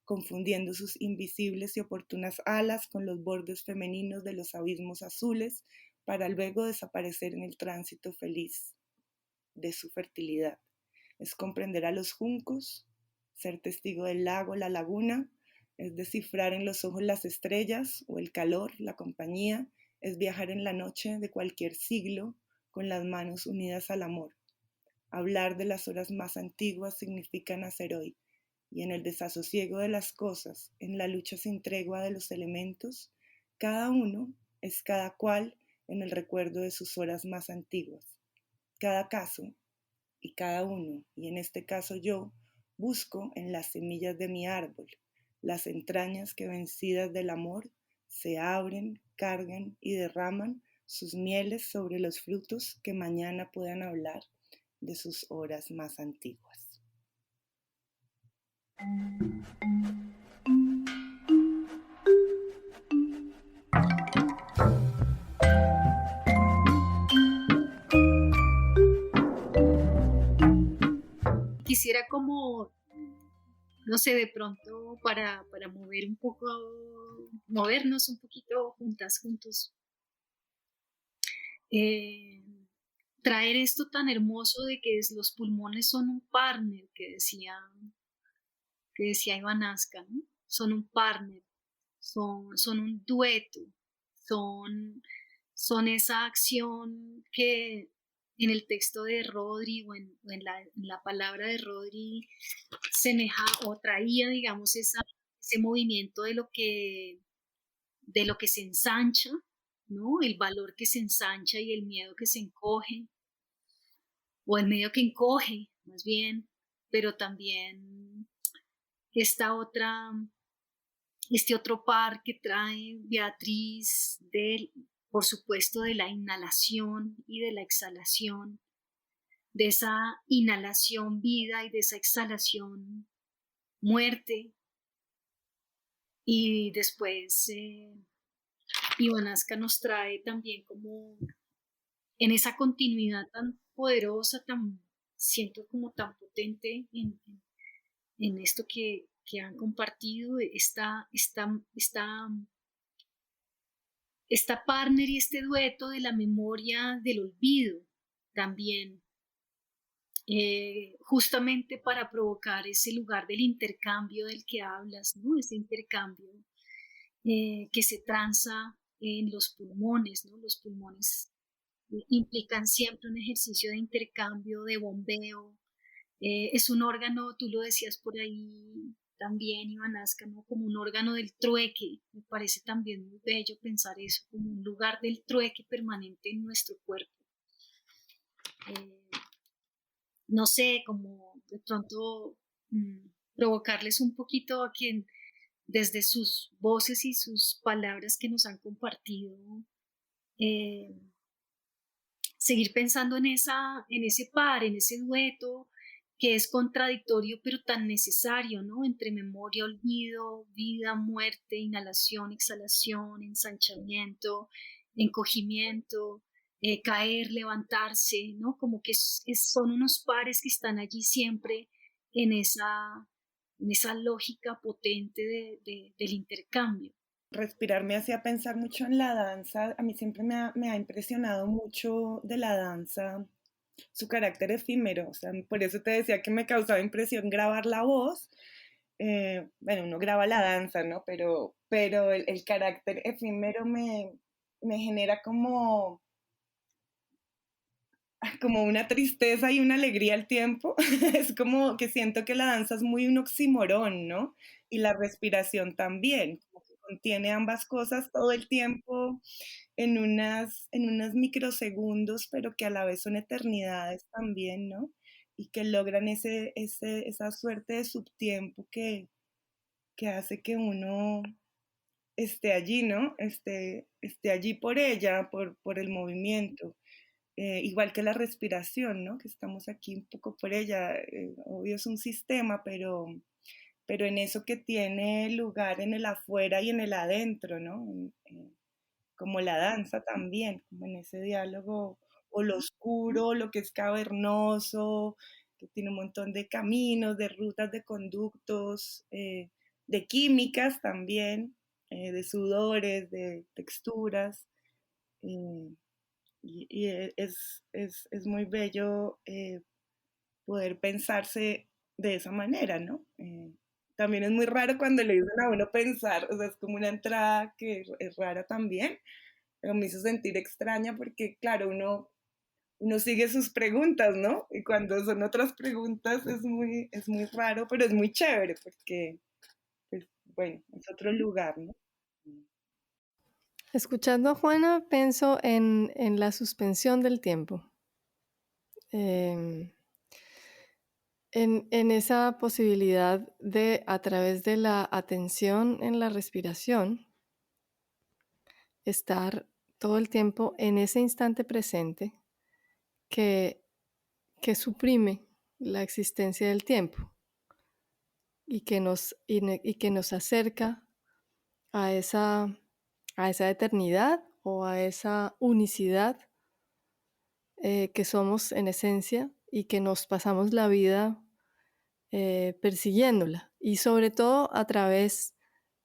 confundiendo sus invisibles y oportunas alas con los bordes femeninos de los abismos azules, para luego desaparecer en el tránsito feliz de su fertilidad. Es comprender a los juncos, ser testigo del lago, la laguna, es descifrar en los ojos las estrellas o el calor, la compañía, es viajar en la noche de cualquier siglo con las manos unidas al amor. Hablar de las horas más antiguas significa nacer hoy, y en el desasosiego de las cosas, en la lucha sin tregua de los elementos, cada uno es cada cual en el recuerdo de sus horas más antiguas. Cada caso y cada uno, y en este caso yo, busco en las semillas de mi árbol, las entrañas que vencidas del amor se abren, cargan y derraman sus mieles sobre los frutos que mañana puedan hablar de sus horas más antiguas. Quisiera como, no sé, de pronto para mover un poco, movernos un poquito juntas, juntos, traer esto tan hermoso de que los pulmones son un partner, que decía Iván Asca, ¿no? Son un partner, son un dueto, son, son esa acción que en el texto de Rodri o en la palabra de Rodri semeja o traía, digamos, ese movimiento de lo que se ensancha, ¿no? El valor que se ensancha y el miedo que se encoge, o el medio que encoge, más bien, pero también esta otra, este otro par que trae Beatriz, por supuesto, de la inhalación y de la exhalación, de esa inhalación vida y de esa exhalación muerte, y después Ivanasca nos trae también como en esa continuidad tan poderosa, siento como tan potente en esto que han compartido, esta partner y este dueto de la memoria del olvido también, justamente para provocar ese lugar del intercambio del que hablas, ¿no? Ese intercambio que se tranza en los pulmones, ¿no? Los pulmones implican siempre un ejercicio de intercambio, de bombeo. Es un órgano, tú lo decías por ahí también, Ivanasca, ¿no? Como un órgano del trueque. Me parece también muy bello pensar eso, como un lugar del trueque permanente en nuestro cuerpo. No sé, como de pronto provocarles un poquito a quien desde sus voces y sus palabras que nos han compartido, seguir pensando en ese par, en ese dueto que es contradictorio pero tan necesario, ¿no? Entre memoria, olvido, vida, muerte, inhalación, exhalación, ensanchamiento, encogimiento, caer, levantarse, ¿no? Como que son unos pares que están allí siempre en esa lógica potente del intercambio. Respirar me hacía pensar mucho en la danza. A mí siempre me ha impresionado mucho de la danza su carácter efímero. O sea, por eso te decía que me causaba impresión grabar la voz. Bueno, uno graba la danza, ¿no? Pero el carácter efímero me genera como una tristeza y una alegría al tiempo. Es como que siento que la danza es muy un oxímoron, ¿no? Y la respiración también, como que contiene ambas cosas todo el tiempo en unos microsegundos, pero que a la vez son eternidades también, ¿no? Y que logran esa suerte de subtiempo que hace que uno esté allí, ¿no? Esté allí por ella, por el movimiento. Igual que la respiración, ¿no? Que estamos aquí un poco por ella. Obvio es un sistema, pero en eso que tiene lugar en el afuera y en el adentro, ¿no? Como la danza también, como en ese diálogo, o lo oscuro, lo que es cavernoso, que tiene un montón de caminos, de rutas, de conductos, de químicas también, de sudores, de texturas. eh, y es muy bello poder pensarse de esa manera, ¿no? También es muy raro cuando le dicen a uno pensar, o sea, es como una entrada que es rara también, pero me hizo sentir extraña porque, claro, uno sigue sus preguntas, ¿no? Y cuando son otras preguntas es muy raro, pero es muy chévere porque, pues, bueno, es otro lugar, ¿no? Escuchando a Juana, pienso en la suspensión del tiempo, em, en esa posibilidad de, a través de la atención en la respiración, estar todo el tiempo en ese instante presente que, que suprime la existencia del tiempo y que nos acerca a esa eternidad o a esa unicidad que somos en esencia y que nos pasamos la vida persiguiéndola. Y sobre todo a través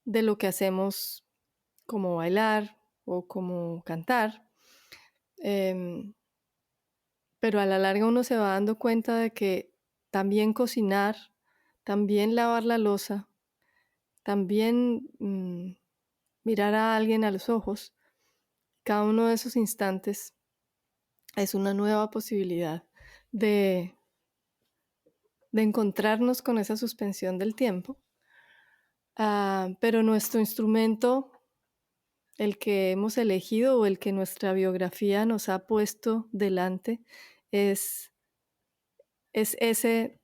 de lo que hacemos como bailar o como cantar. Em, pero a la larga uno se va dando cuenta de que también cocinar, también lavar la loza, también mirar a alguien a los ojos cada uno de esos instantes es una nueva posibilidad de encontrarnos con esa suspensión del tiempo. Pero nuestro instrumento, el que hemos elegido o el que nuestra biografía nos ha puesto delante, es ese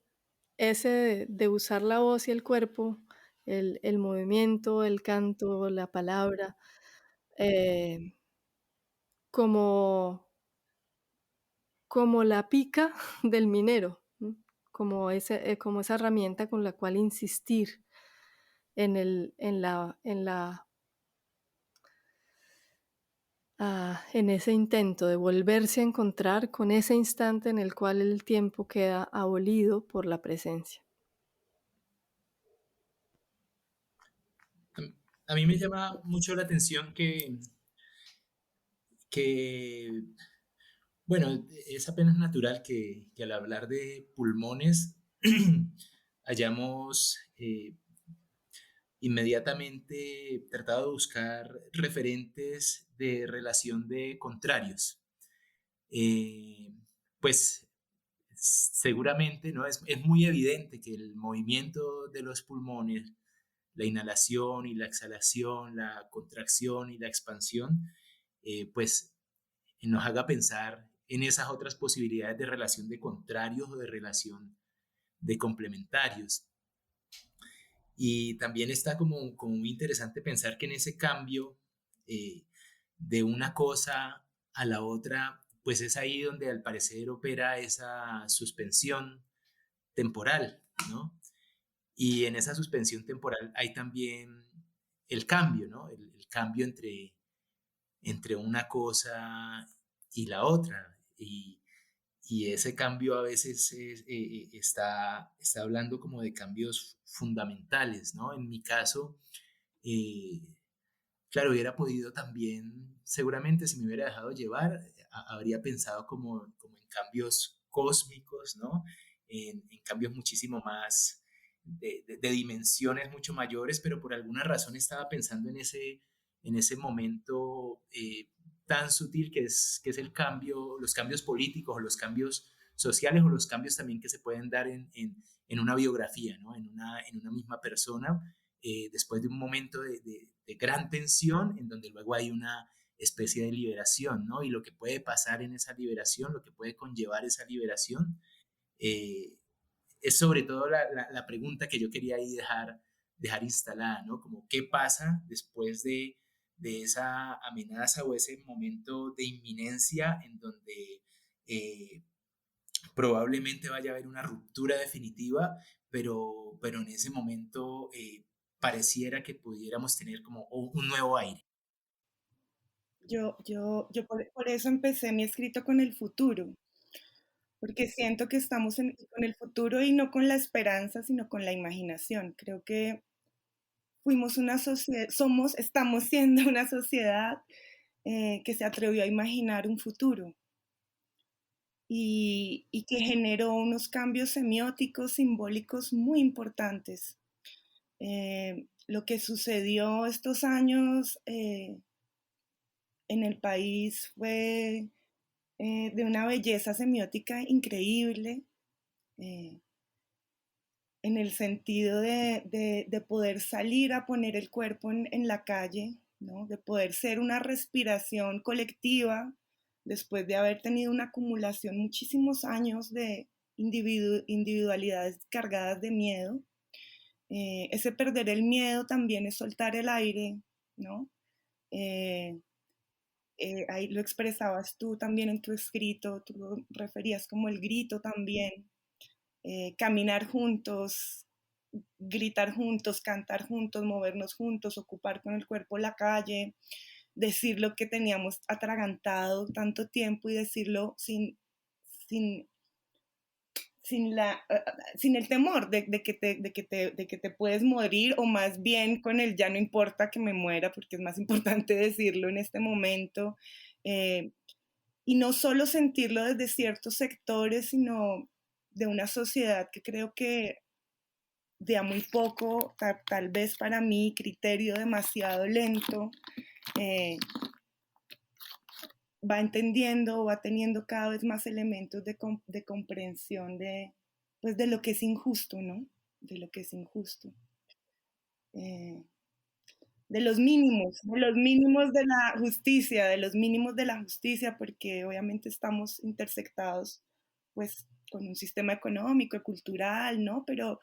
de usar la voz y el cuerpo, el movimiento, el canto, la palabra, eh, como la pica del minero, como esa herramienta con la cual insistir en ese intento de volverse a encontrar con ese instante en el cual el tiempo queda abolido por la presencia. A mí me llama mucho la atención que bueno, es apenas natural que al hablar de pulmones hayamos inmediatamente tratado de buscar referentes de relación de contrarios. Pues seguramente, ¿no? Es muy evidente que el movimiento de los pulmones, la inhalación y la exhalación, la contracción y la expansión, pues nos haga pensar en esas otras posibilidades de relación de contrarios o de relación de complementarios. Y también está como muy interesante pensar que en ese cambio de una cosa a la otra, pues es ahí donde al parecer opera esa suspensión temporal, ¿no? Y en esa suspensión temporal hay también el cambio, ¿no? El cambio entre una cosa y la otra. Y ese cambio a veces está hablando como de cambios fundamentales, ¿no? En mi caso, eh, claro, hubiera podido también, seguramente si me hubiera dejado llevar, habría pensado como en cambios cósmicos, ¿no? En cambios muchísimo más de dimensiones mucho mayores, pero por alguna razón estaba pensando en ese momento tan sutil que es el cambio, los cambios políticos o los cambios sociales o los cambios también que se pueden dar en una biografía, ¿no? En una misma persona, después de un momento de gran tensión, en donde luego hay una especie de liberación, ¿no? Y lo que puede pasar en esa liberación, lo que puede conllevar esa liberación, eh, es sobre todo la pregunta que yo quería ahí dejar instalada, ¿no? Como qué pasa después de esa amenaza o ese momento de inminencia en donde probablemente vaya a haber una ruptura definitiva, pero en ese momento pareciera que pudiéramos tener como un nuevo aire. Yo por eso empecé mi escrito con el futuro, porque siento que estamos con el futuro y no con la esperanza, sino con la imaginación. Creo que fuimos una sociedad, estamos siendo una sociedad que se atrevió a imaginar un futuro y que generó unos cambios semióticos, simbólicos muy importantes. Lo que sucedió estos años en el país fue de una belleza semiótica increíble, en el sentido de poder salir a poner el cuerpo en la calle, ¿no? De poder ser una respiración colectiva después de haber tenido una acumulación muchísimos años de individualidades cargadas de miedo. Ese perder el miedo también es soltar el aire, ¿no? Ahí lo expresabas tú también en tu escrito, tú lo referías como el grito también, caminar juntos, gritar juntos, cantar juntos, movernos juntos, ocupar con el cuerpo la calle, decir lo que teníamos atragantado tanto tiempo y decirlo sin, sin el temor de que te puedes morir, o más bien con el ya no importa que me muera, porque es más importante decirlo en este momento. Y no solo sentirlo desde ciertos sectores, sino de una sociedad que creo que de a muy poco, tal vez para mí, criterio demasiado lento, va entendiendo, va teniendo cada vez más elementos de comprensión pues de lo que es injusto, ¿no? De lo que es injusto. De los mínimos de la justicia, de los mínimos de la justicia, porque obviamente estamos intersectados pues con un sistema económico y cultural, ¿no? Pero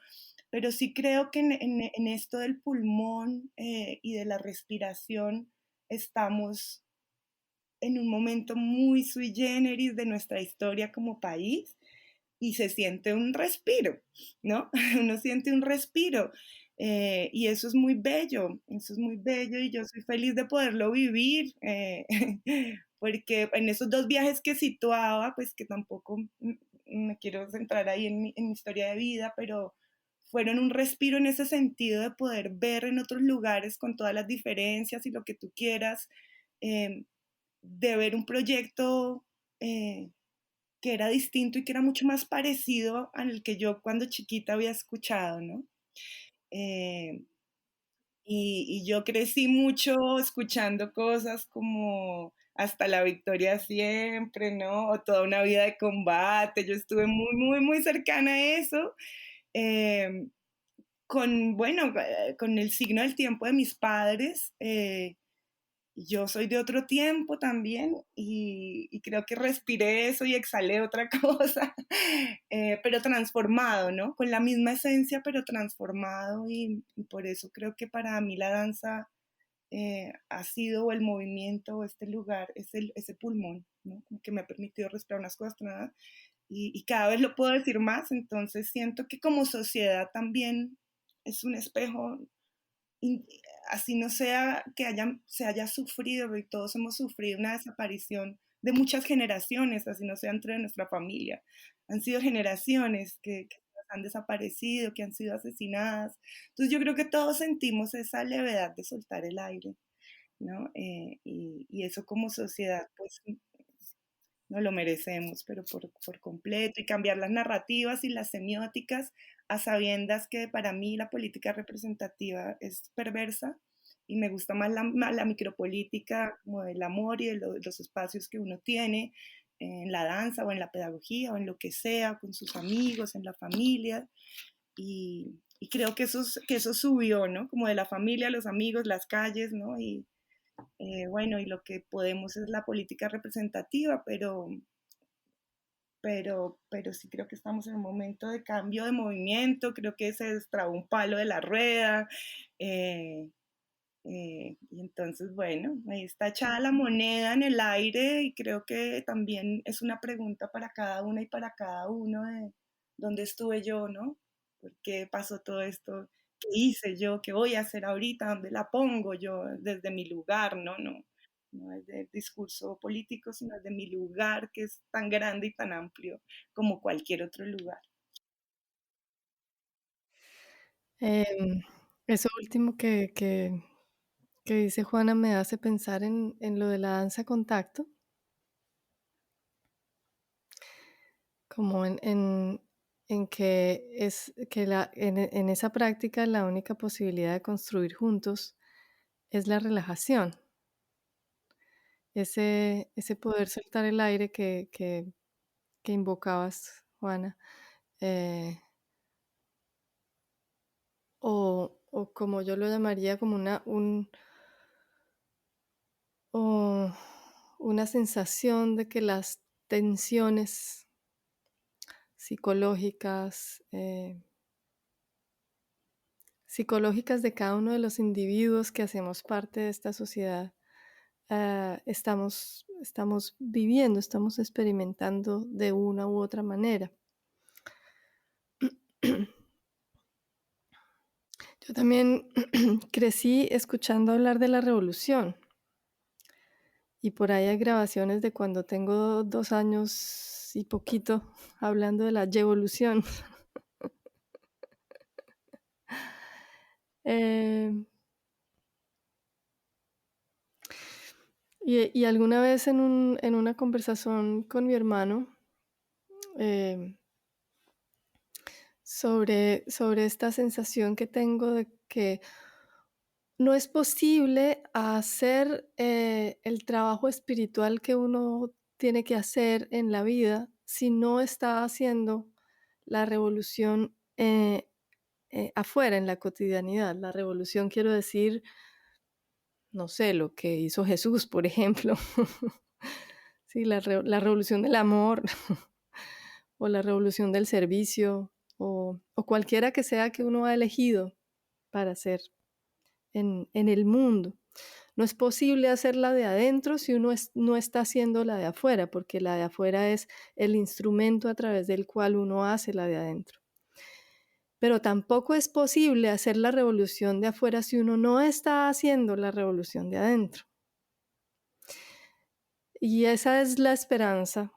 sí creo que en esto del pulmón y de la respiración estamos en un momento muy sui generis de nuestra historia como país y se siente un respiro, ¿no? Uno siente un respiro y eso es muy bello y yo soy feliz de poderlo vivir, porque en esos 2 viajes que situaba, pues que tampoco me quiero centrar ahí en mi historia de vida, pero fueron un respiro en ese sentido de poder ver en otros lugares con todas las diferencias y lo que tú quieras, eh, de ver un proyecto que era distinto y que era mucho más parecido al que yo cuando chiquita había escuchado, ¿no? Eh, y yo crecí mucho escuchando cosas como Hasta la victoria siempre, ¿no? O Toda una vida de combate. Yo estuve muy, muy, muy cercana a eso. eh, bueno, con el signo del tiempo de mis padres. Yo soy de otro tiempo también y creo que respiré eso y exhalé otra cosa, pero transformado, ¿no? Con la misma esencia, pero transformado y por eso creo que para mí la danza ha sido o el movimiento o este lugar, ese pulmón, ¿no? Como que me ha permitido respirar unas cosas nada, y cada vez lo puedo decir más, entonces siento que como sociedad también es un espejo así no sea que se haya sufrido, y todos hemos sufrido una desaparición de muchas generaciones, así no sea entre nuestra familia. Han sido generaciones que han desaparecido, que han sido asesinadas. Entonces yo creo que todos sentimos esa levedad de soltar el aire, ¿no? Y eso como sociedad, pues no lo merecemos, pero por completo, y cambiar las narrativas y las semióticas a sabiendas que para mí la política representativa es perversa y me gusta más la micropolítica como del amor y de los espacios que uno tiene en la danza o en la pedagogía o en lo que sea, con sus amigos, en la familia. Y creo que eso subió, ¿no? Como de la familia, los amigos, las calles, ¿no? Bueno, y lo que podemos es la política representativa, pero sí creo que estamos en un momento de cambio de movimiento, creo que se destrabó un palo de la rueda, eh, y entonces, bueno, ahí está echada la moneda en el aire y creo que también es una pregunta para cada una y para cada uno de dónde estuve yo, ¿no? ¿Por qué pasó todo esto? ¿Qué hice yo? ¿Qué voy a hacer ahorita? ¿Dónde la pongo yo desde mi lugar? No es del discurso político, sino desde mi lugar, que es tan grande y tan amplio como cualquier otro lugar. Em, Eso último que dice Juana me hace pensar en lo de la danza contacto, como en que es que en esa práctica la única posibilidad de construir juntos es la relajación, ese poder soltar el aire que invocabas, Juana, eh, o como yo lo llamaría como o una sensación de que las tensiones psicológicas, psicológicas de cada uno de los individuos que hacemos parte de esta sociedad, estamos viviendo, estamos experimentando de una u otra manera. Yo también crecí escuchando hablar de la revolución y por ahí hay grabaciones de cuando tengo 2 años y poquito hablando de la yevolución. Eh, y alguna vez en una conversación con mi hermano eh, sobre esta sensación que tengo de que no es posible hacer el trabajo espiritual que uno tiene que hacer en la vida si no está haciendo la revolución afuera, en la cotidianidad. La revolución, quiero decir, no sé, lo que hizo Jesús, por ejemplo. Sí, la revolución del amor o la revolución del servicio o cualquiera que sea que uno ha elegido para hacer en el mundo. No es posible hacerla de adentro si uno no está haciendo la de afuera, porque la de afuera es el instrumento a través del cual uno hace la de adentro. Pero tampoco es posible hacer la revolución de afuera si uno no está haciendo la revolución de adentro. Y esa es la esperanza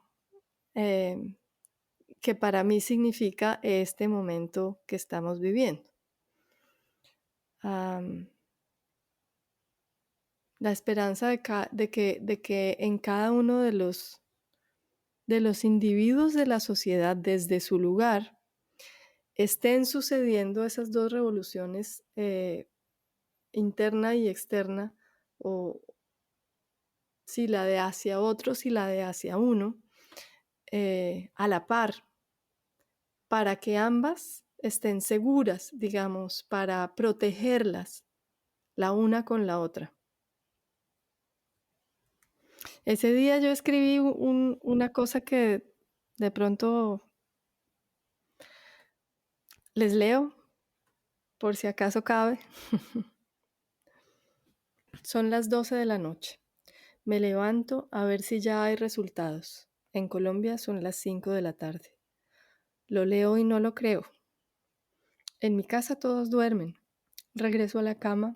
que para mí significa este momento que estamos viviendo. La esperanza de que en cada uno de los individuos de la sociedad, desde su lugar, estén sucediendo esas dos revoluciones, interna y externa, o si la de hacia otros y la de hacia uno, a la par, para que ambas estén seguras, digamos, para protegerlas la una con la otra. Ese día yo escribí una cosa que de pronto les leo, por si acaso cabe. Son las 12 de la noche. Me levanto a ver si ya hay resultados. En Colombia son las 5 de la tarde. Lo leo y no lo creo. En mi casa todos duermen. Regreso a la cama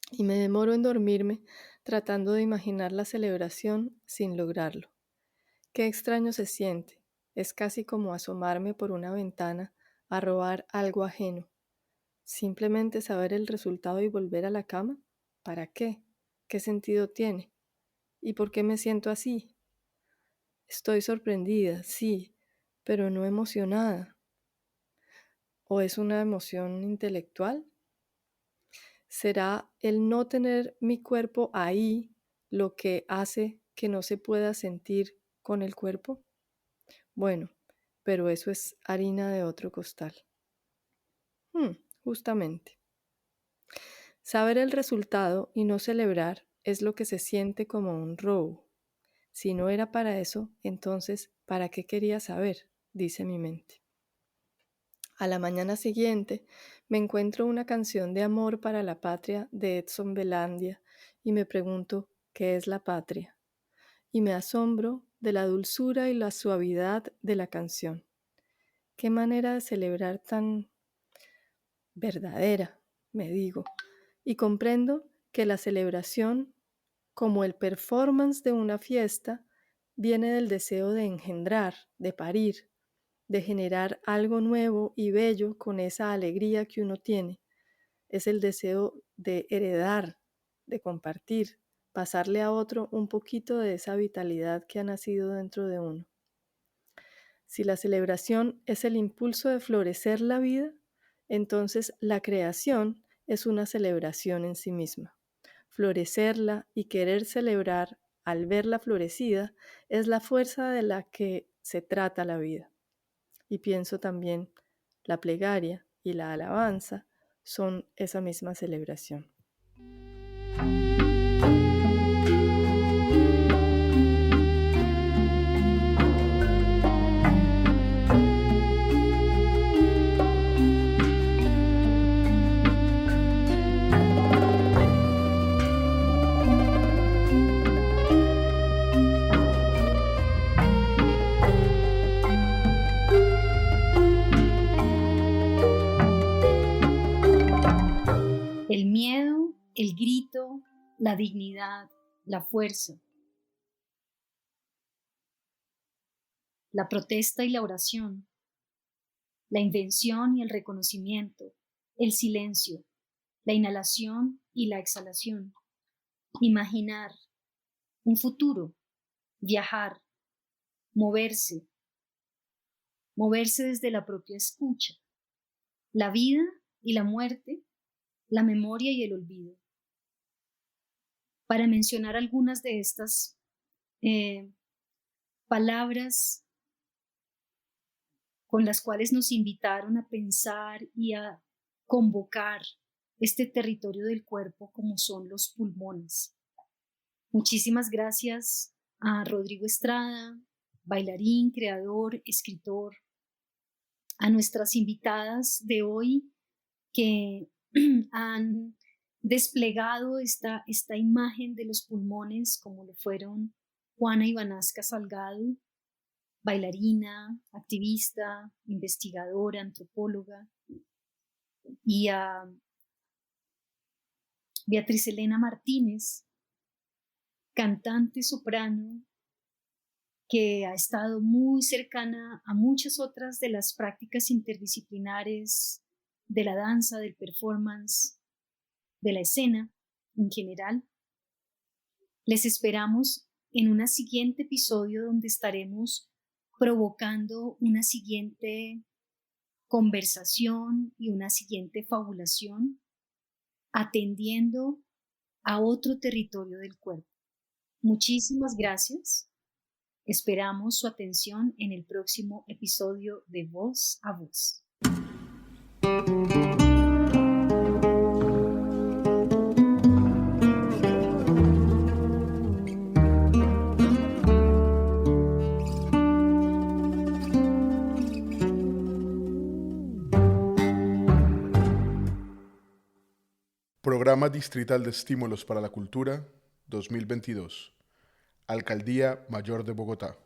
y me demoro en dormirme tratando de imaginar la celebración sin lograrlo. Qué extraño se siente. Es casi como asomarme por una ventana a robar algo ajeno. ¿Simplemente saber el resultado y volver a la cama? ¿Para qué? ¿Qué sentido tiene? ¿Y por qué me siento así? Estoy sorprendida, sí, pero no emocionada. ¿O es una emoción intelectual? ¿Será el no tener mi cuerpo ahí lo que hace que no se pueda sentir con el cuerpo? Bueno, pero eso es harina de otro costal. Justamente. Saber el resultado y no celebrar es lo que se siente como un robo. Si no era para eso, entonces, ¿para qué quería saber?, dice mi mente. A la mañana siguiente me encuentro una canción de amor para la patria de Edson Belandia y me pregunto ¿qué es la patria? Y me asombro de la dulzura y la suavidad de la canción. Qué manera de celebrar tan verdadera, me digo, y comprendo que la celebración, como el performance de una fiesta, viene del deseo de engendrar, de parir, de generar algo nuevo y bello con esa alegría que uno tiene. Es el deseo de heredar, de compartir, pasarle a otro un poquito de esa vitalidad que ha nacido dentro de uno. Si la celebración es el impulso de florecer la vida, entonces la creación es una celebración en sí misma. Florecerla y querer celebrar al verla florecida es la fuerza de la que se trata la vida. Y pienso también, la plegaria y la alabanza son esa misma celebración. El miedo, el grito, la dignidad, la fuerza, la protesta y la oración, la invención y el reconocimiento, el silencio, la inhalación y la exhalación, imaginar, un futuro, viajar, moverse desde la propia escucha, la vida y la muerte, la memoria y el olvido, para mencionar algunas de estas palabras con las cuales nos invitaron a pensar y a convocar este territorio del cuerpo como son los pulmones. Muchísimas gracias a Rodrigo Estrada, bailarín, creador, escritor, a nuestras invitadas de hoy que han desplegado esta imagen de los pulmones, como lo fueron Juana Ivanasca Salgado, bailarina, activista, investigadora, antropóloga, y a Beatriz Elena Martínez, cantante soprano, que ha estado muy cercana a muchas otras de las prácticas interdisciplinares de la danza, del performance, de la escena en general. Les esperamos en un siguiente episodio donde estaremos provocando una siguiente conversación y una siguiente fabulación, atendiendo a otro territorio del cuerpo. Muchísimas gracias. Esperamos su atención en el próximo episodio de Voz a Voz. Programa Distrital de Estímulos para la Cultura 2022. Alcaldía Mayor de Bogotá.